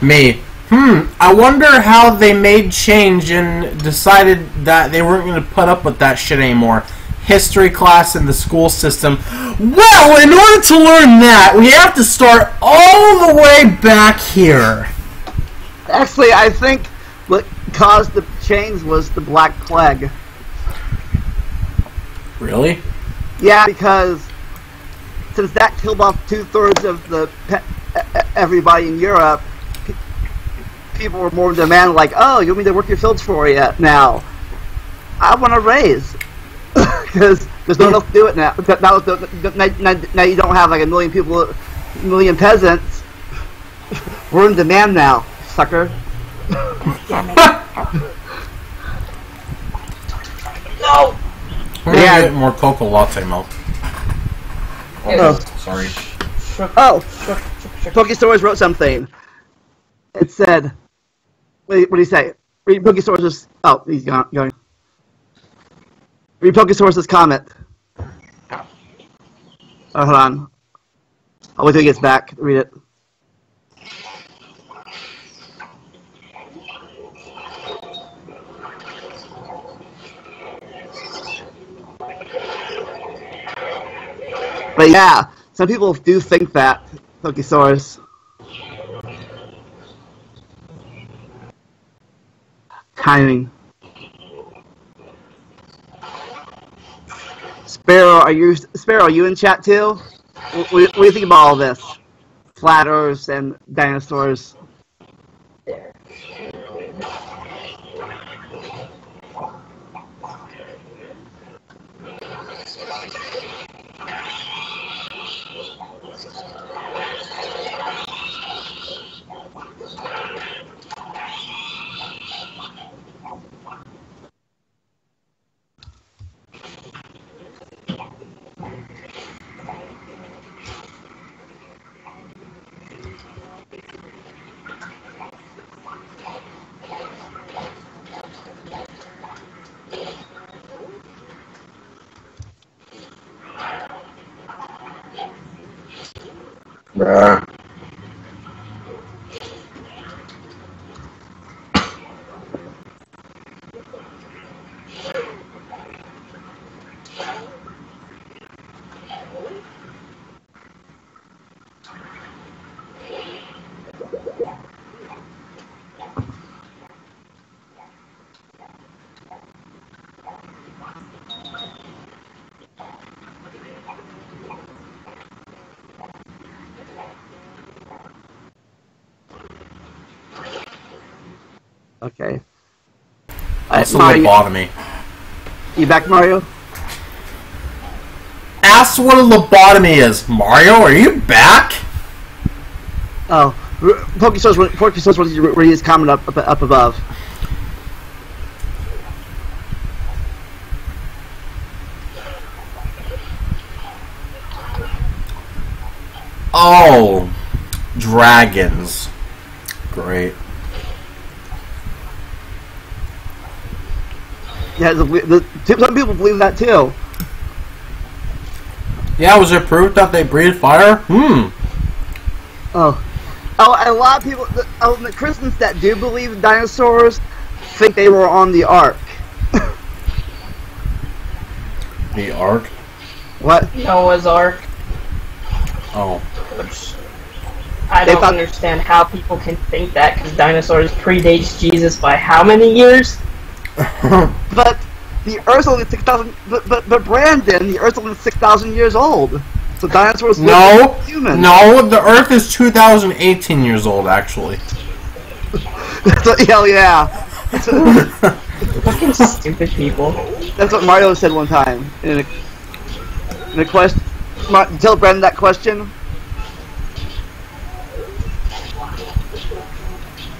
Me. I wonder how they made change and decided that they weren't going to put up with that shit anymore. History class in the school system. Well, in order to learn that, we have to start all the way back here. Actually, I think what caused the change was the Black Plague. Really? Yeah, because since that killed off 2/3 of everybody in Europe, people were more in demand. Like, oh, you want me to work your fields for you now? I want a raise because there's no one else to do it now. Now you don't have like a million peasants. We're in demand now, sucker. Damn it. No! We're going to get more cocoa latte milk. Oh. Sorry. Oh, Pokestories wrote something. It said, what did he say? Read Pokestories', oh, he's going. Read Pokestories' comment. Oh, hold on. I'll wait till he gets back. Read it. But yeah, some people do think that, Pokesaurus. Timing. Sparrow, are you in chat too? What do you think about all this? Flat Earths and dinosaurs. Okay. That's a Mario, lobotomy. you back, Mario? Ask what a lobotomy is. Mario, are you back? Oh, Pokesaurus wanted to read his comment up above. Oh, dragons. Great. Yeah, some people believe that too. Yeah, was it proof that they breathe fire? Oh, and a lot of people, the Christians that do believe in dinosaurs think they were on the Ark. The Ark? What? Noah's Ark. Oh. I don't understand how people can think that, because dinosaurs predates Jesus by how many years? But the Earth's only 6,000. But Brandon, the Earth's only 6,000 years old. So dinosaurs No, humans. no, the Earth is 2018 years old, actually. Hell yeah. Fucking stupid people. That's what Mario said one time in a question. Tell Brandon that question.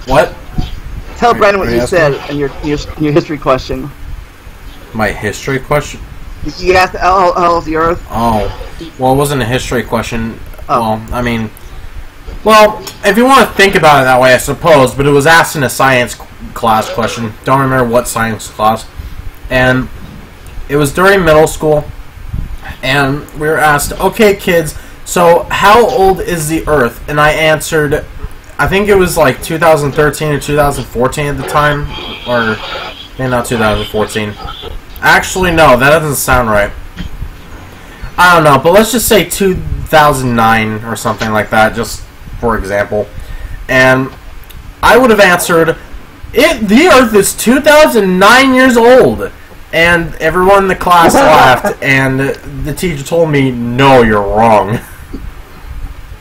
What? Tell Brandon what Are you you said in your history question. My history question? You asked how old is the Earth? Oh. Well, it wasn't a history question. Oh. Well, I mean... Well, if you want to think about it that way, I suppose, but it was asked in a science class question. Don't remember what science class. And it was during middle school, and we were asked, okay, kids, so how old is the Earth? And I answered, I think it was like 2013 or 2014 at the time, or maybe not 2014. Actually, no, that doesn't sound right. I don't know, but let's just say 2009 or something like that, just for example. And I would have answered, the Earth is 2009 years old. And everyone in the class laughed, and the teacher told me, no, you're wrong.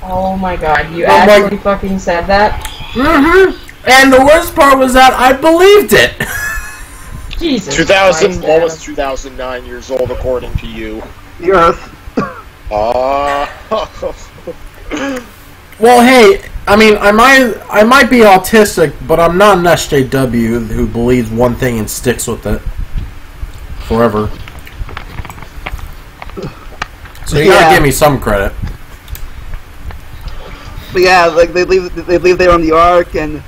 Oh my god, you actually fucking said that? Mm-hmm. And the worst part was that I believed it. Jesus 2000, almost 2009 years old, according to you. The Earth. Well, hey, I mean, I might be autistic, but I'm not an SJW who believes one thing and sticks with it forever. So you gotta give me some credit. But yeah, like they believe they were on the Ark, and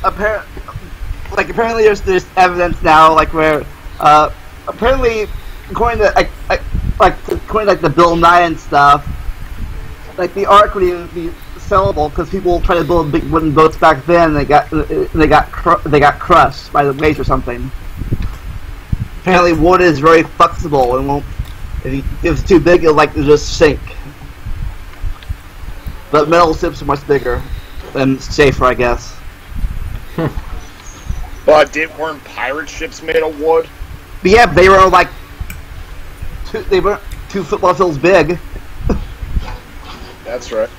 apparently there's evidence now, like where apparently according to according to the Bill Nye and stuff, like the Ark would even be sellable because people tried to build big wooden boats back then. And they got crushed by the waves or something. Apparently, wood is very flexible and won't. If it's too big, it'll just sink. But metal ships are much bigger and safer, I guess. But weren't pirate ships made of wood? But yeah, they were like they were 2 football fields big. That's right.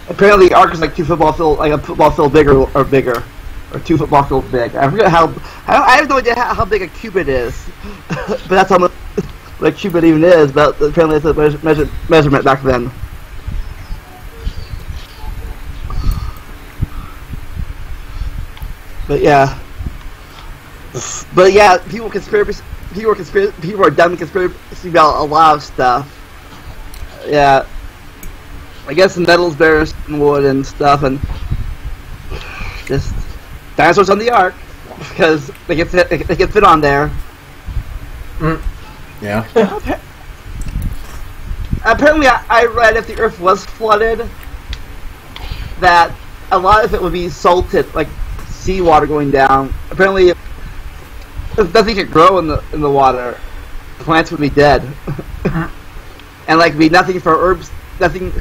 Apparently, the Ark is like 2 football field, like a football field bigger, or 2 football fields big. I forget how. I have no idea how big a cubit is, but that's how much what a cubit even is. But apparently, it's a measurement back then. But yeah, people are dumb conspiracy about a lot of stuff. Yeah. I guess the metal's better than wood and stuff, and just dinosaurs on the Ark because they can fit on there. Yeah. Apparently, I read if the Earth was flooded, that a lot of it would be salted, like seawater going down. Apparently, if nothing could grow in the water, plants would be dead, and like be nothing for herbs, nothing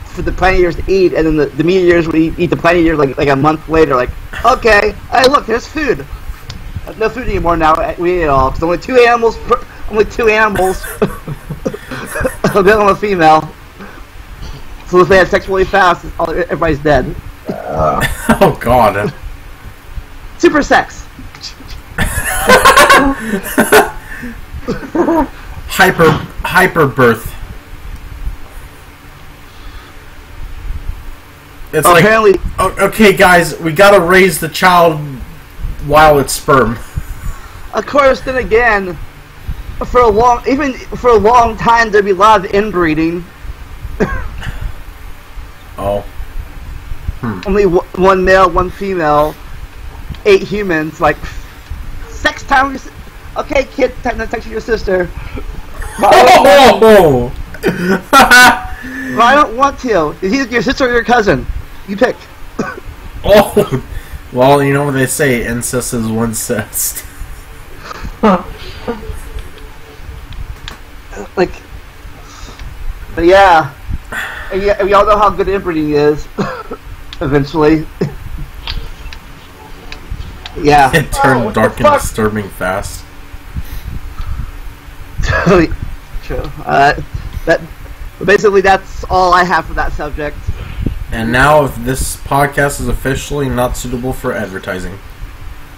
for the planet to eat, and then the meteors would eat the planet like a month later. Like, okay, hey, look, there's food. No food anymore now. We ate it all. Cause only two animals, a male and a female. So if they had sex really fast, everybody's dead. Oh God. Super sex. Hyper birth. It's apparently, like, okay, guys, we gotta raise the child while it's sperm. Of course, then again, for a long time, there'd be a lot of inbreeding. Oh. Only one male, one female, 8 humans. Like, sex time Okay, kid, time to text your sister. Oh! But I don't want to. It's either your sister or your cousin. You pick. Oh! Well, you know what they say, incest is one cest. Like, but yeah. And we all know how good inbreeding is. Eventually. Yeah. It turned dark and disturbing fast. Totally true. Basically, that's all I have for that subject. And now, if this podcast is officially not suitable for advertising.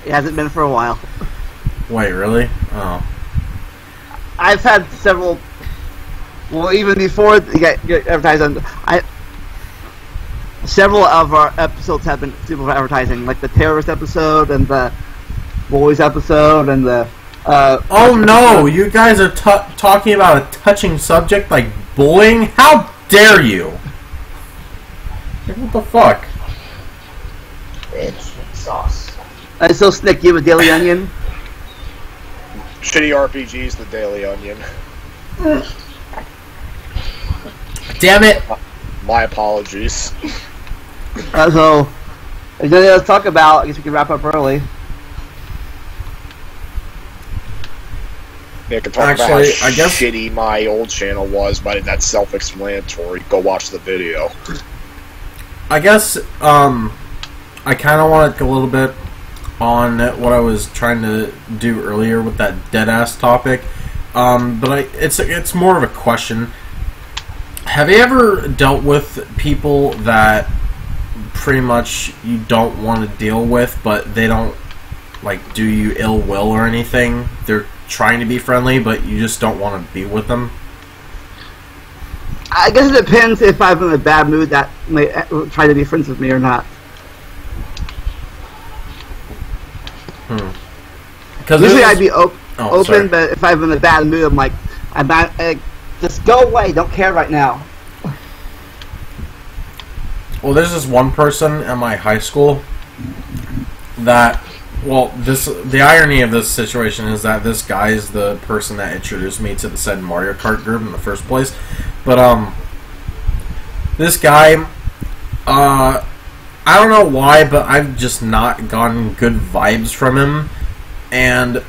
It hasn't been for a while. Wait, really? Oh. I've had several. Well, even before you get advertised on, several of our episodes have been suitable for advertising, like the terrorist episode and the boys episode and the. Oh no! You guys are talking about a touching subject like bullying? How dare you! Like, what the fuck? It's sauce. I still snick you with Daily Onion. Shitty RPGs, the Daily Onion. Damn it! My apologies. So, there's nothing else to talk about. I guess we can wrap up early. Yeah, I can talk about how shitty my old channel was, but that's self-explanatory. Go watch the video. I guess, I kind of want to go a little bit on what I was trying to do earlier with that deadass topic, but it's more of a question. Have you ever dealt with people that pretty much you don't want to deal with, but they don't, like, do you ill will or anything? They're trying to be friendly, but you just don't want to be with them? I guess it depends if I'm in a bad mood that may try to be friends with me or not. Because usually I'd be open, but if I'm in a bad mood, I'm like, I'm not. Just go away. Don't care right now. Well, there's this one person at my high school that. Well, the irony of this situation is that this guy is the person that introduced me to the said Mario Kart group in the first place. But, this guy, I don't know why, but I've just not gotten good vibes from him. And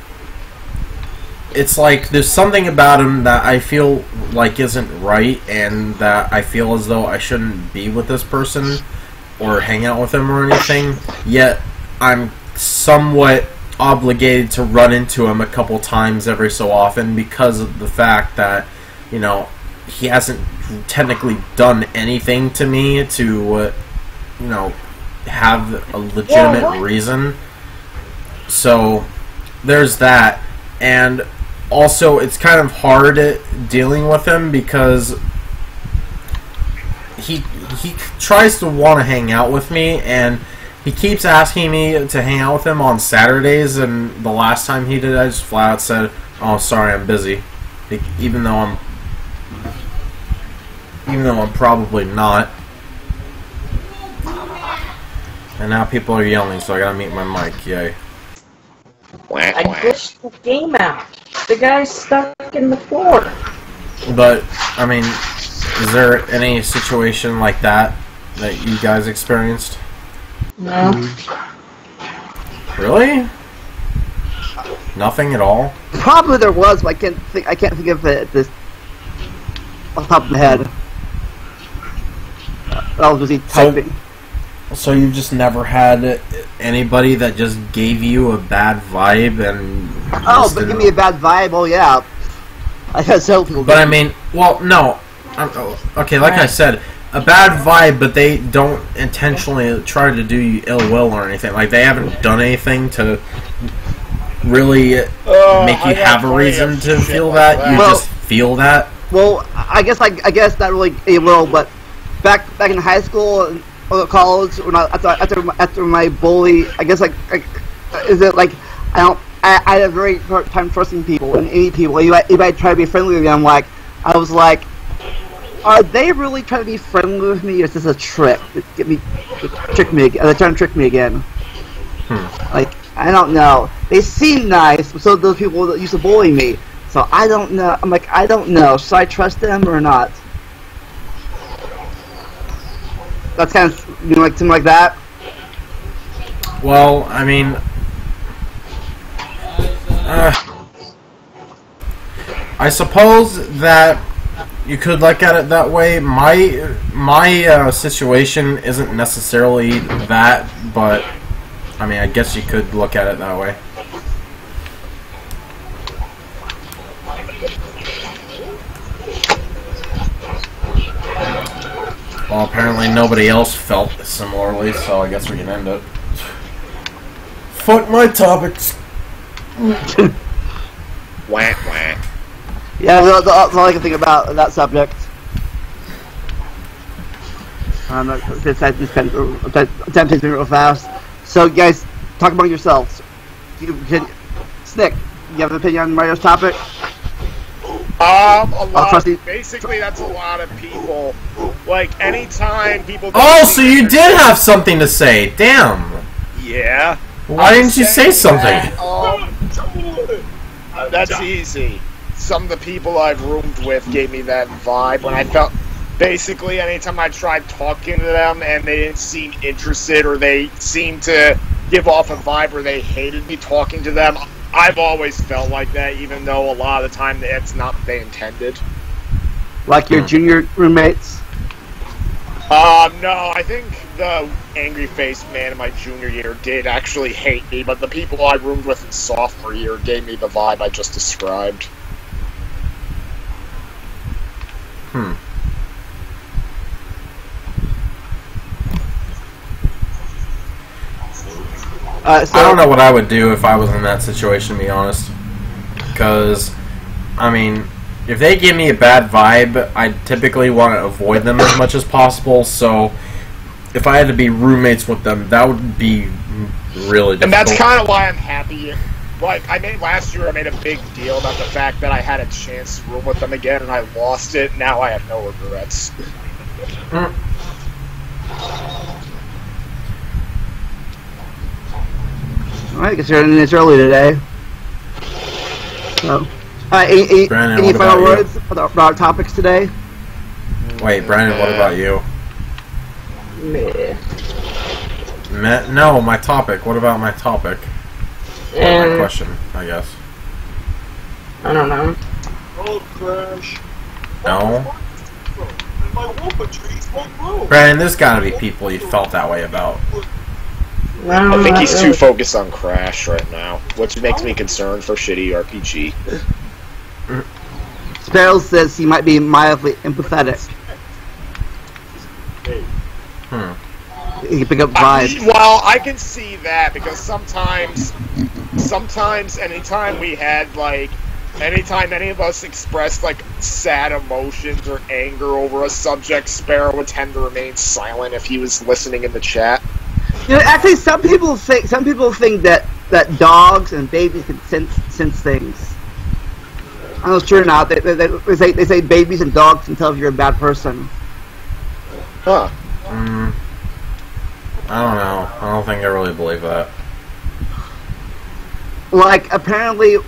it's like, there's something about him that I feel like isn't right, and that I feel as though I shouldn't be with this person, or hang out with him or anything. Yet, I'm somewhat obligated to run into him a couple times every so often because of the fact that, you know, he hasn't technically done anything to me to, you know, have a legitimate reason. So, there's that. And also, it's kind of hard dealing with him because he tries to want to hang out with me, and he keeps asking me to hang out with him on Saturdays, and the last time he did, I just flat out said, "Oh, sorry, I'm busy," even though I'm probably not. And now people are yelling, so I gotta mute my mic. Yay! I glitched the game out. The guy's stuck in the floor. But I mean, is there any situation like that you guys experienced? No. Really? Nothing at all? Probably there was, but I can't think of it this off the top of my head. I was busy typing. So you've just never had anybody that just gave you a bad vibe and... Oh, but give me a bad vibe? Oh, yeah. I had several people. But I mean, well, no. Okay, like I said, a bad vibe, but they don't intentionally try to do you ill will or anything. Like, they haven't done anything to really make you have a reason to feel that. You just feel that. Well, I guess not really ill will, but back in high school or college, when after my bully, I guess is it like I had a very hard time trusting people and any people. Anybody try to be friendly with me, I was like, are they really trying to be friendly with me, or is this a trick? Trick me again? Are they trying to trick me again? Like, I don't know. They seem nice, but so do those people that used to bully me. So I don't know. I'm like, I don't know. Should I trust them or not? That's kind of like something like that. Well, I mean, I suppose that you could look at it that way. My situation isn't necessarily that, but I mean, I guess you could look at it that way. Well, apparently nobody else felt similarly, so I guess we can end it. Fuck my topics. Wah, wah. Yeah, that's all I can think about that subject. This kind of attempting to be real fast. So, guys, talk among yourselves. Snick, you have an opinion on Mario's topic? A lot. Basically, that's a lot of people. Like, anytime people... Oh, so you did have something to say. Damn. Yeah. Why didn't you say something? That's easy. Some of the people I've roomed with gave me that vibe when I felt... Basically, anytime I tried talking to them and they didn't seem interested or they seemed to give off a vibe where they hated me talking to them, I've always felt like that, even though a lot of the time it's not what they intended. Like your junior roommates? No, I think the angry-faced man in my junior year did actually hate me, but the people I roomed with in sophomore year gave me the vibe I just described. I don't know what I would do if I was in that situation, to be honest. Because, I mean, if they give me a bad vibe, I typically want to avoid them as much as possible. So, if I had to be roommates with them, that would be really difficult. And that's kind of why I'm happy. Like, last year I made a big deal about the fact that I had a chance to room with them again, and I lost it. Now I have no regrets. Alright, I guess it's early today. So, any final words about our topics today? Wait, Brandon, what about you? No, my topic. What about my topic? My question, I guess. I don't know. Oh, Crash. No? Brandon, there's gotta be people you felt that way about. I think he's too focused on Crash right now, which makes me concerned for shitty RPG. Sparrow says he might be mildly empathetic. He can pick up vibes. Well, I can see that because sometimes anytime we had anytime any of us expressed sad emotions or anger over a subject, Sparrow would tend to remain silent if he was listening in the chat. You know, actually, some people think that dogs and babies can sense things. I don't know if it's true or not. They say babies and dogs can tell if you're a bad person. Huh. I don't know. I don't think I really believe that. Like, apparently, it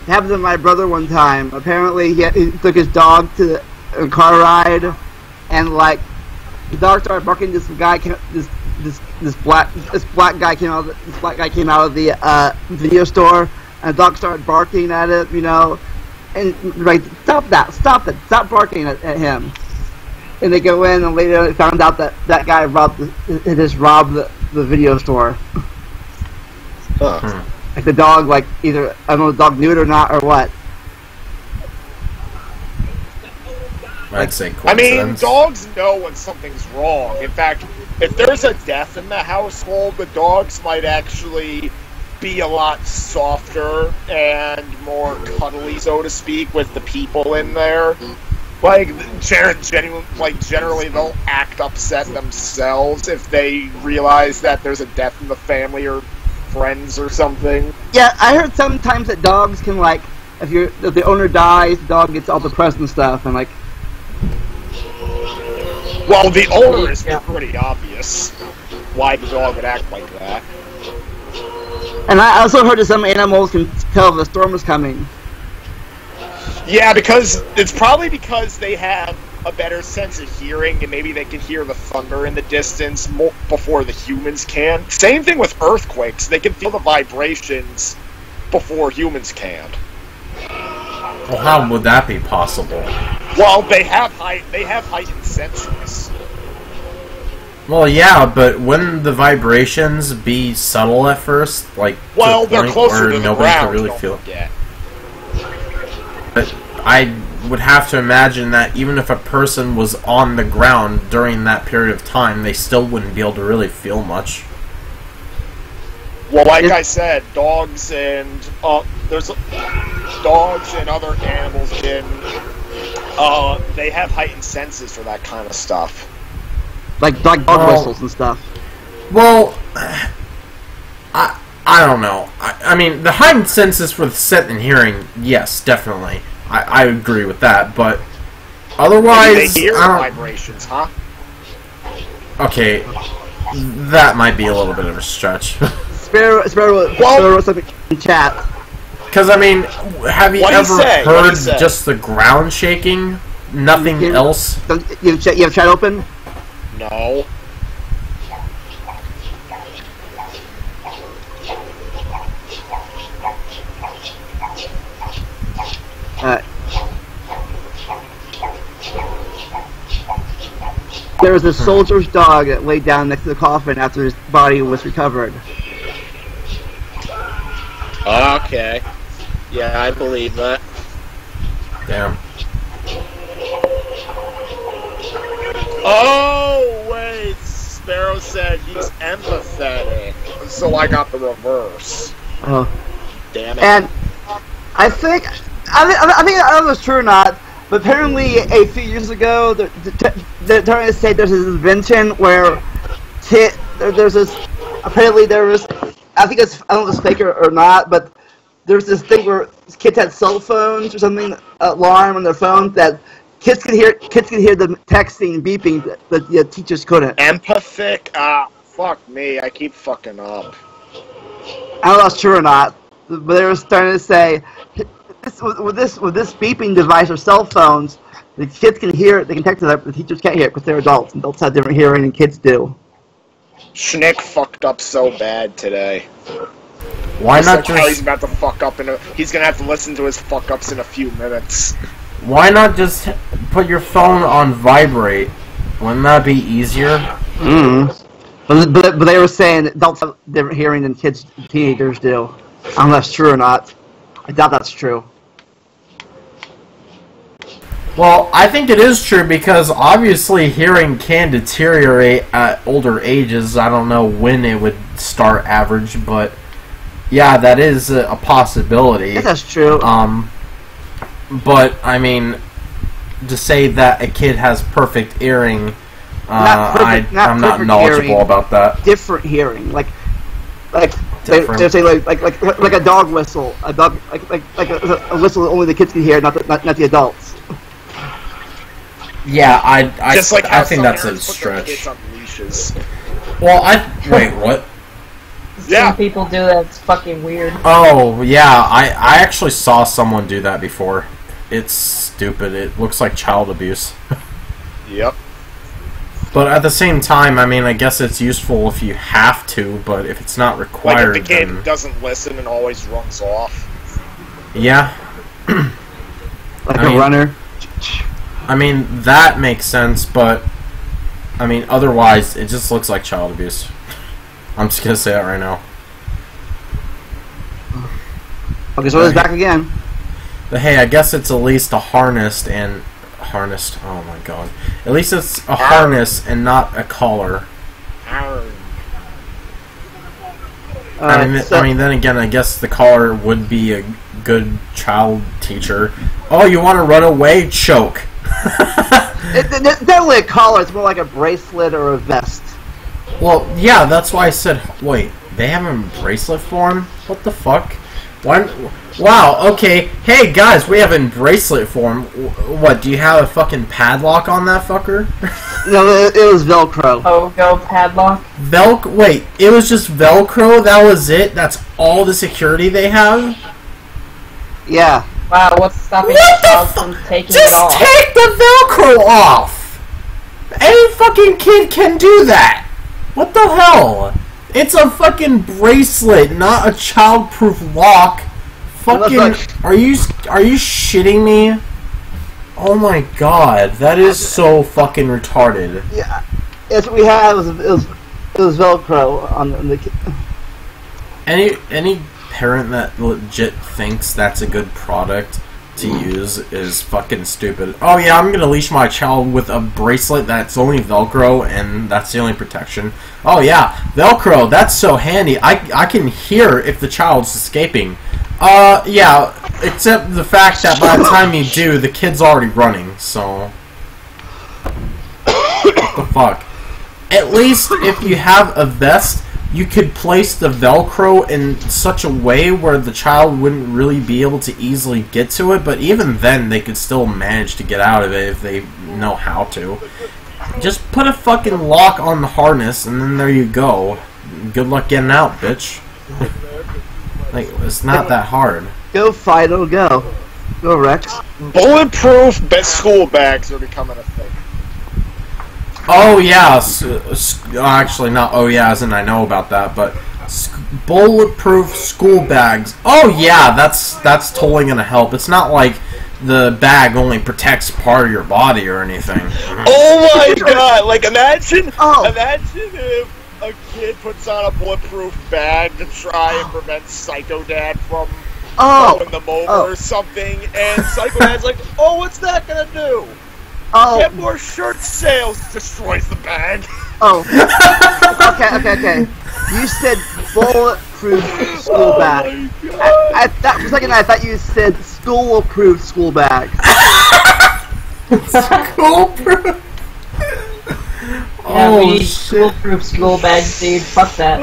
happened to my brother one time. Apparently, he took his dog to a car ride, and the dog started barking. This black guy came out of the video store, and the dog started barking at it, and stop barking at him. And they go in, and later they found out that guy robbed the video store. Huh. Like the dog, either I don't know, the dog knew it or not, or what. I'd say I mean, coincidence. dogs know when something's wrong. In fact, if there's a death in the household, the dogs might actually be a lot softer and more cuddly, so to speak, with the people in there. Generally they'll act upset themselves if they realize that there's a death in the family or friends or something. Yeah, I heard sometimes that dogs can, if the owner dies, the dog gets all depressed and stuff, and Well, the owner is pretty obvious why the dog would act like that. And I also heard that some animals can tell if a storm is coming. Yeah, because it's probably because they have a better sense of hearing, and maybe they can hear the thunder in the distance before the humans can. Same thing with earthquakes; they can feel the vibrations before humans can. Well, how would that be possible? Well, they have heightened senses. Well, yeah, but wouldn't the vibrations be subtle at first, like Well, to the they're point closer where to the nobody ground. could really don't feel? forget. But I would have to imagine that even if a person was on the ground during that period of time, they still wouldn't be able to really feel much. Well, like I said, dogs and dogs and other animals they have heightened senses for that kind of stuff. Like dog whistles and stuff. Well, I don't know. I mean, the heightened senses for the scent and hearing, yes, definitely. I agree with that, but otherwise, Maybe they hear vibrations, huh? Okay, that might be a little bit of a stretch. Sparrow wrote something in chat. Because, I mean, have you ever heard say? just the ground shaking? Nothing else? You have chat open? No. There was a soldier's dog that laid down next to the coffin after his body was recovered. Okay. Yeah, I believe that. Damn. Oh, wait. Sparrow said he's empathetic. So I got the reverse. Oh. Damn it. And I think I don't know if it's true or not, but apparently a few years ago, they're trying to say there's this invention where there's this. Apparently there was. I think it's, I don't know if it's fake or not, but there's this thing where kids had cell phones or something, alarm on their phones that kids could hear the texting and beeping that the teachers couldn't. Empathic? Fuck me. I keep fucking up. I don't know if it's true or not, but they were starting to say with this beeping device or cell phones, the kids can hear it, they can text it, but the teachers can't hear it because they're adults, and adults have different hearing than kids do. Schnick fucked up so bad today. Why Just not like how just... he's about to fuck up he's gonna have to listen to his fuck ups in a few minutes. Why not just put your phone on vibrate? Wouldn't that be easier? But they were saying that adults have different hearing than teenagers do. I don't know if that's true or not. I doubt that's true. Well, I think it is true because obviously hearing can deteriorate at older ages. I don't know when it would start average, but yeah, that is a possibility. I guess that's true. But I mean, to say that a kid has perfect hearing, I'm not knowledgeable hearing, about that. Different hearing, like Different. they say like a dog whistle, a whistle that only the kids can hear, not the adults. Yeah, I Just like how I think some that's a parents put their stretch. kids on leashes. Well, wait, what? Yeah. Some people do that. It's fucking weird. Oh, yeah, I actually saw someone do that before. It's stupid. It looks like child abuse. Yep. But at the same time, I mean, I guess it's useful if you have to, but if it's not required, Like if the kid then... doesn't listen and always runs off. Yeah. Like I mean, a runner. I mean, that makes sense, but... I mean, otherwise, it just looks like child abuse. I'm just gonna say that right now. Okay, so it's back again. But hey, I guess it's at least a harnessed, oh my god. At least it's a harness and not a collar. I mean, then again, I guess the collar would be a good child teacher. Oh, you want to run away? Choke. It's not really a collar, it's more like a bracelet or a vest. Well, yeah, that's why I said, wait, they have a bracelet for him? What the fuck? Wow, okay. Hey, guys, we have in bracelet form. What, do you have a fucking padlock on that fucker? No, it was Velcro. Go padlock. Wait, it was just Velcro? That was it? That's all the security they have? Yeah. Wow, what's stopping the child from taking it off? Just take the Velcro off! Any fucking kid can do that! What the hell? It's a fucking bracelet, not a childproof lock. Fucking, are you shitting me? Oh my god, that is so fucking retarded. Yeah. Yes, we had it was Velcro on the kid. Any parent that legit thinks that's a good product to use is fucking stupid. Oh yeah, I'm gonna leash my child with a bracelet that's only Velcro and that's the only protection. Oh yeah, Velcro, that's so handy. I can hear if the child's escaping. Yeah, except the fact that by the time you do, the kid's already running, so... What the fuck? At least if you have a vest, you could place the Velcro in such a way where the child wouldn't really be able to easily get to it, but even then they could still manage to get out of it if they know how to. Just put a fucking lock on the harness and then there you go. Good luck getting out, bitch. Like, it's not that hard. Go, Fido, go. Go, Rex. Bulletproof best school bags are becoming a thing. Oh yeah, actually not oh yeah, as in I know about that, but bulletproof school bags. Oh yeah, that's totally gonna help. It's not like the bag only protects part of your body or anything. Oh my god, like imagine if a kid puts on a bulletproof bag to try and prevent Psycho Dad from throwing them over or something, and Psycho Dad's like, oh, what's that gonna do? Get more shirt sales, destroys the bag. Oh. Okay. You said bulletproof school bag. For a second I thought you said school-proof school bag. School-proof? Yeah, we need school-proof school bags, dude. Fuck that.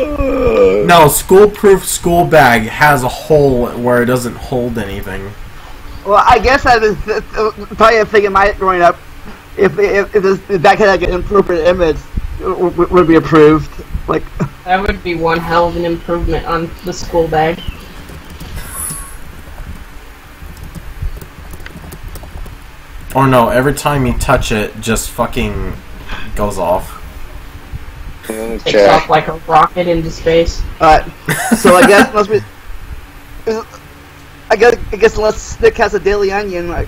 No, school-proof school bag has a hole where it doesn't hold anything. Well, I guess I was probably thinking growing up, if the bag had like an appropriate image, it would be approved. Like that would be one hell of an improvement on the school bag. Or no, every time you touch it, just fucking goes off. Okay. Takes off like a rocket into space. Alright, so I guess must be. I guess unless Nick has a Daily Onion, I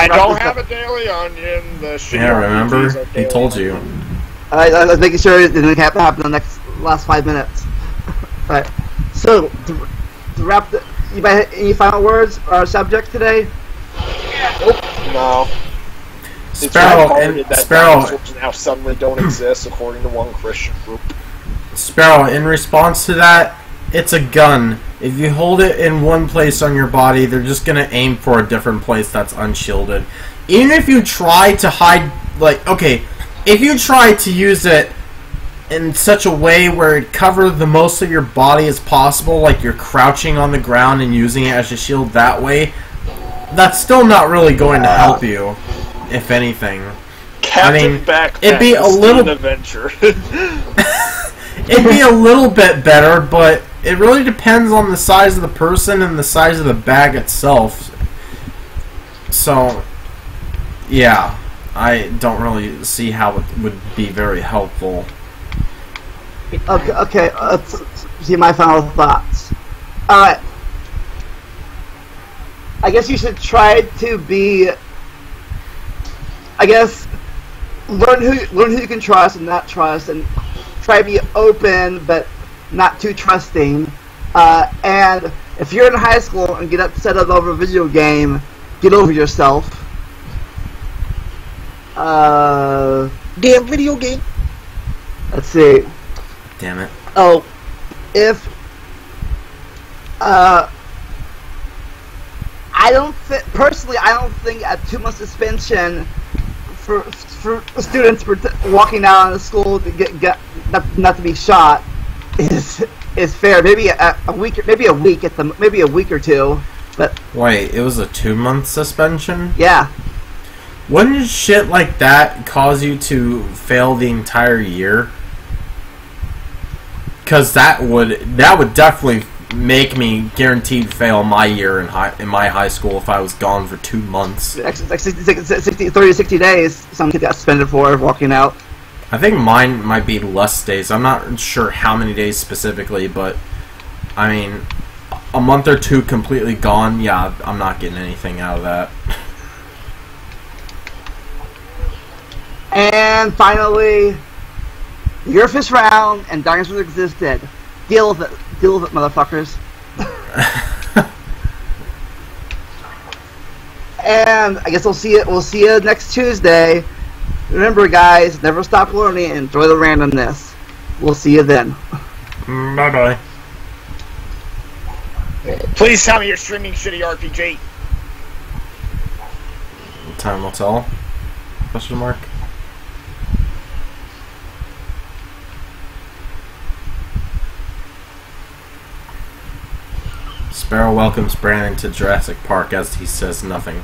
don't have a Daily Onion. Yeah, remember? He told you. I was making sure it didn't happen in the last 5 minutes. Alright, so to wrap any final words or subject today? No. Sparrow now suddenly don't exist according to one Christian group. Sparrow, in response to that, it's a gun. If you hold it in one place on your body, they're just gonna aim for a different place that's unshielded. Even if you try to hide, if you try to use it in such a way where it covers the most of your body as possible, like you're crouching on the ground and using it as a shield that way, that's still not really going to help you, if anything. Captain Backpack, it'd be a little adventure. It'd be a little bit better, but it really depends on the size of the person and the size of the bag itself. So, yeah, I don't really see how it would be very helpful. Okay, let's see my final thoughts. Alright. I guess you should try to be, learn who you can trust and not trust, and try to be open but not too trusting. And if you're in high school and get upset over a video game, get over yourself. Damn video game. Let's see. Damn it. Oh, if I don't think a 2-month suspension for students walking out of the school to get not to be shot is fair. Maybe a week, maybe a week maybe a week or two. But wait, it was a 2-month suspension? Yeah. Wouldn't shit like that cause you to fail the entire year? Because that would definitely make me guaranteed fail my year in my high school if I was gone for 2 months. Like 30 to 60 days. Some kid got suspended for walking out. I think mine might be less days. I'm not sure how many days specifically, but I mean, a month or two completely gone. Yeah, I'm not getting anything out of that. And finally, your first round and Dinosaurs existed. Deal with it. Deal with it, motherfuckers. And I guess we'll see you next Tuesday. Remember, guys, never stop learning and enjoy the randomness. We'll see you then. Bye-bye. Please tell me you're streaming shitty RPG. Time will tell. Question mark. Sparrow welcomes Brandon to Jurassic Park as he says nothing.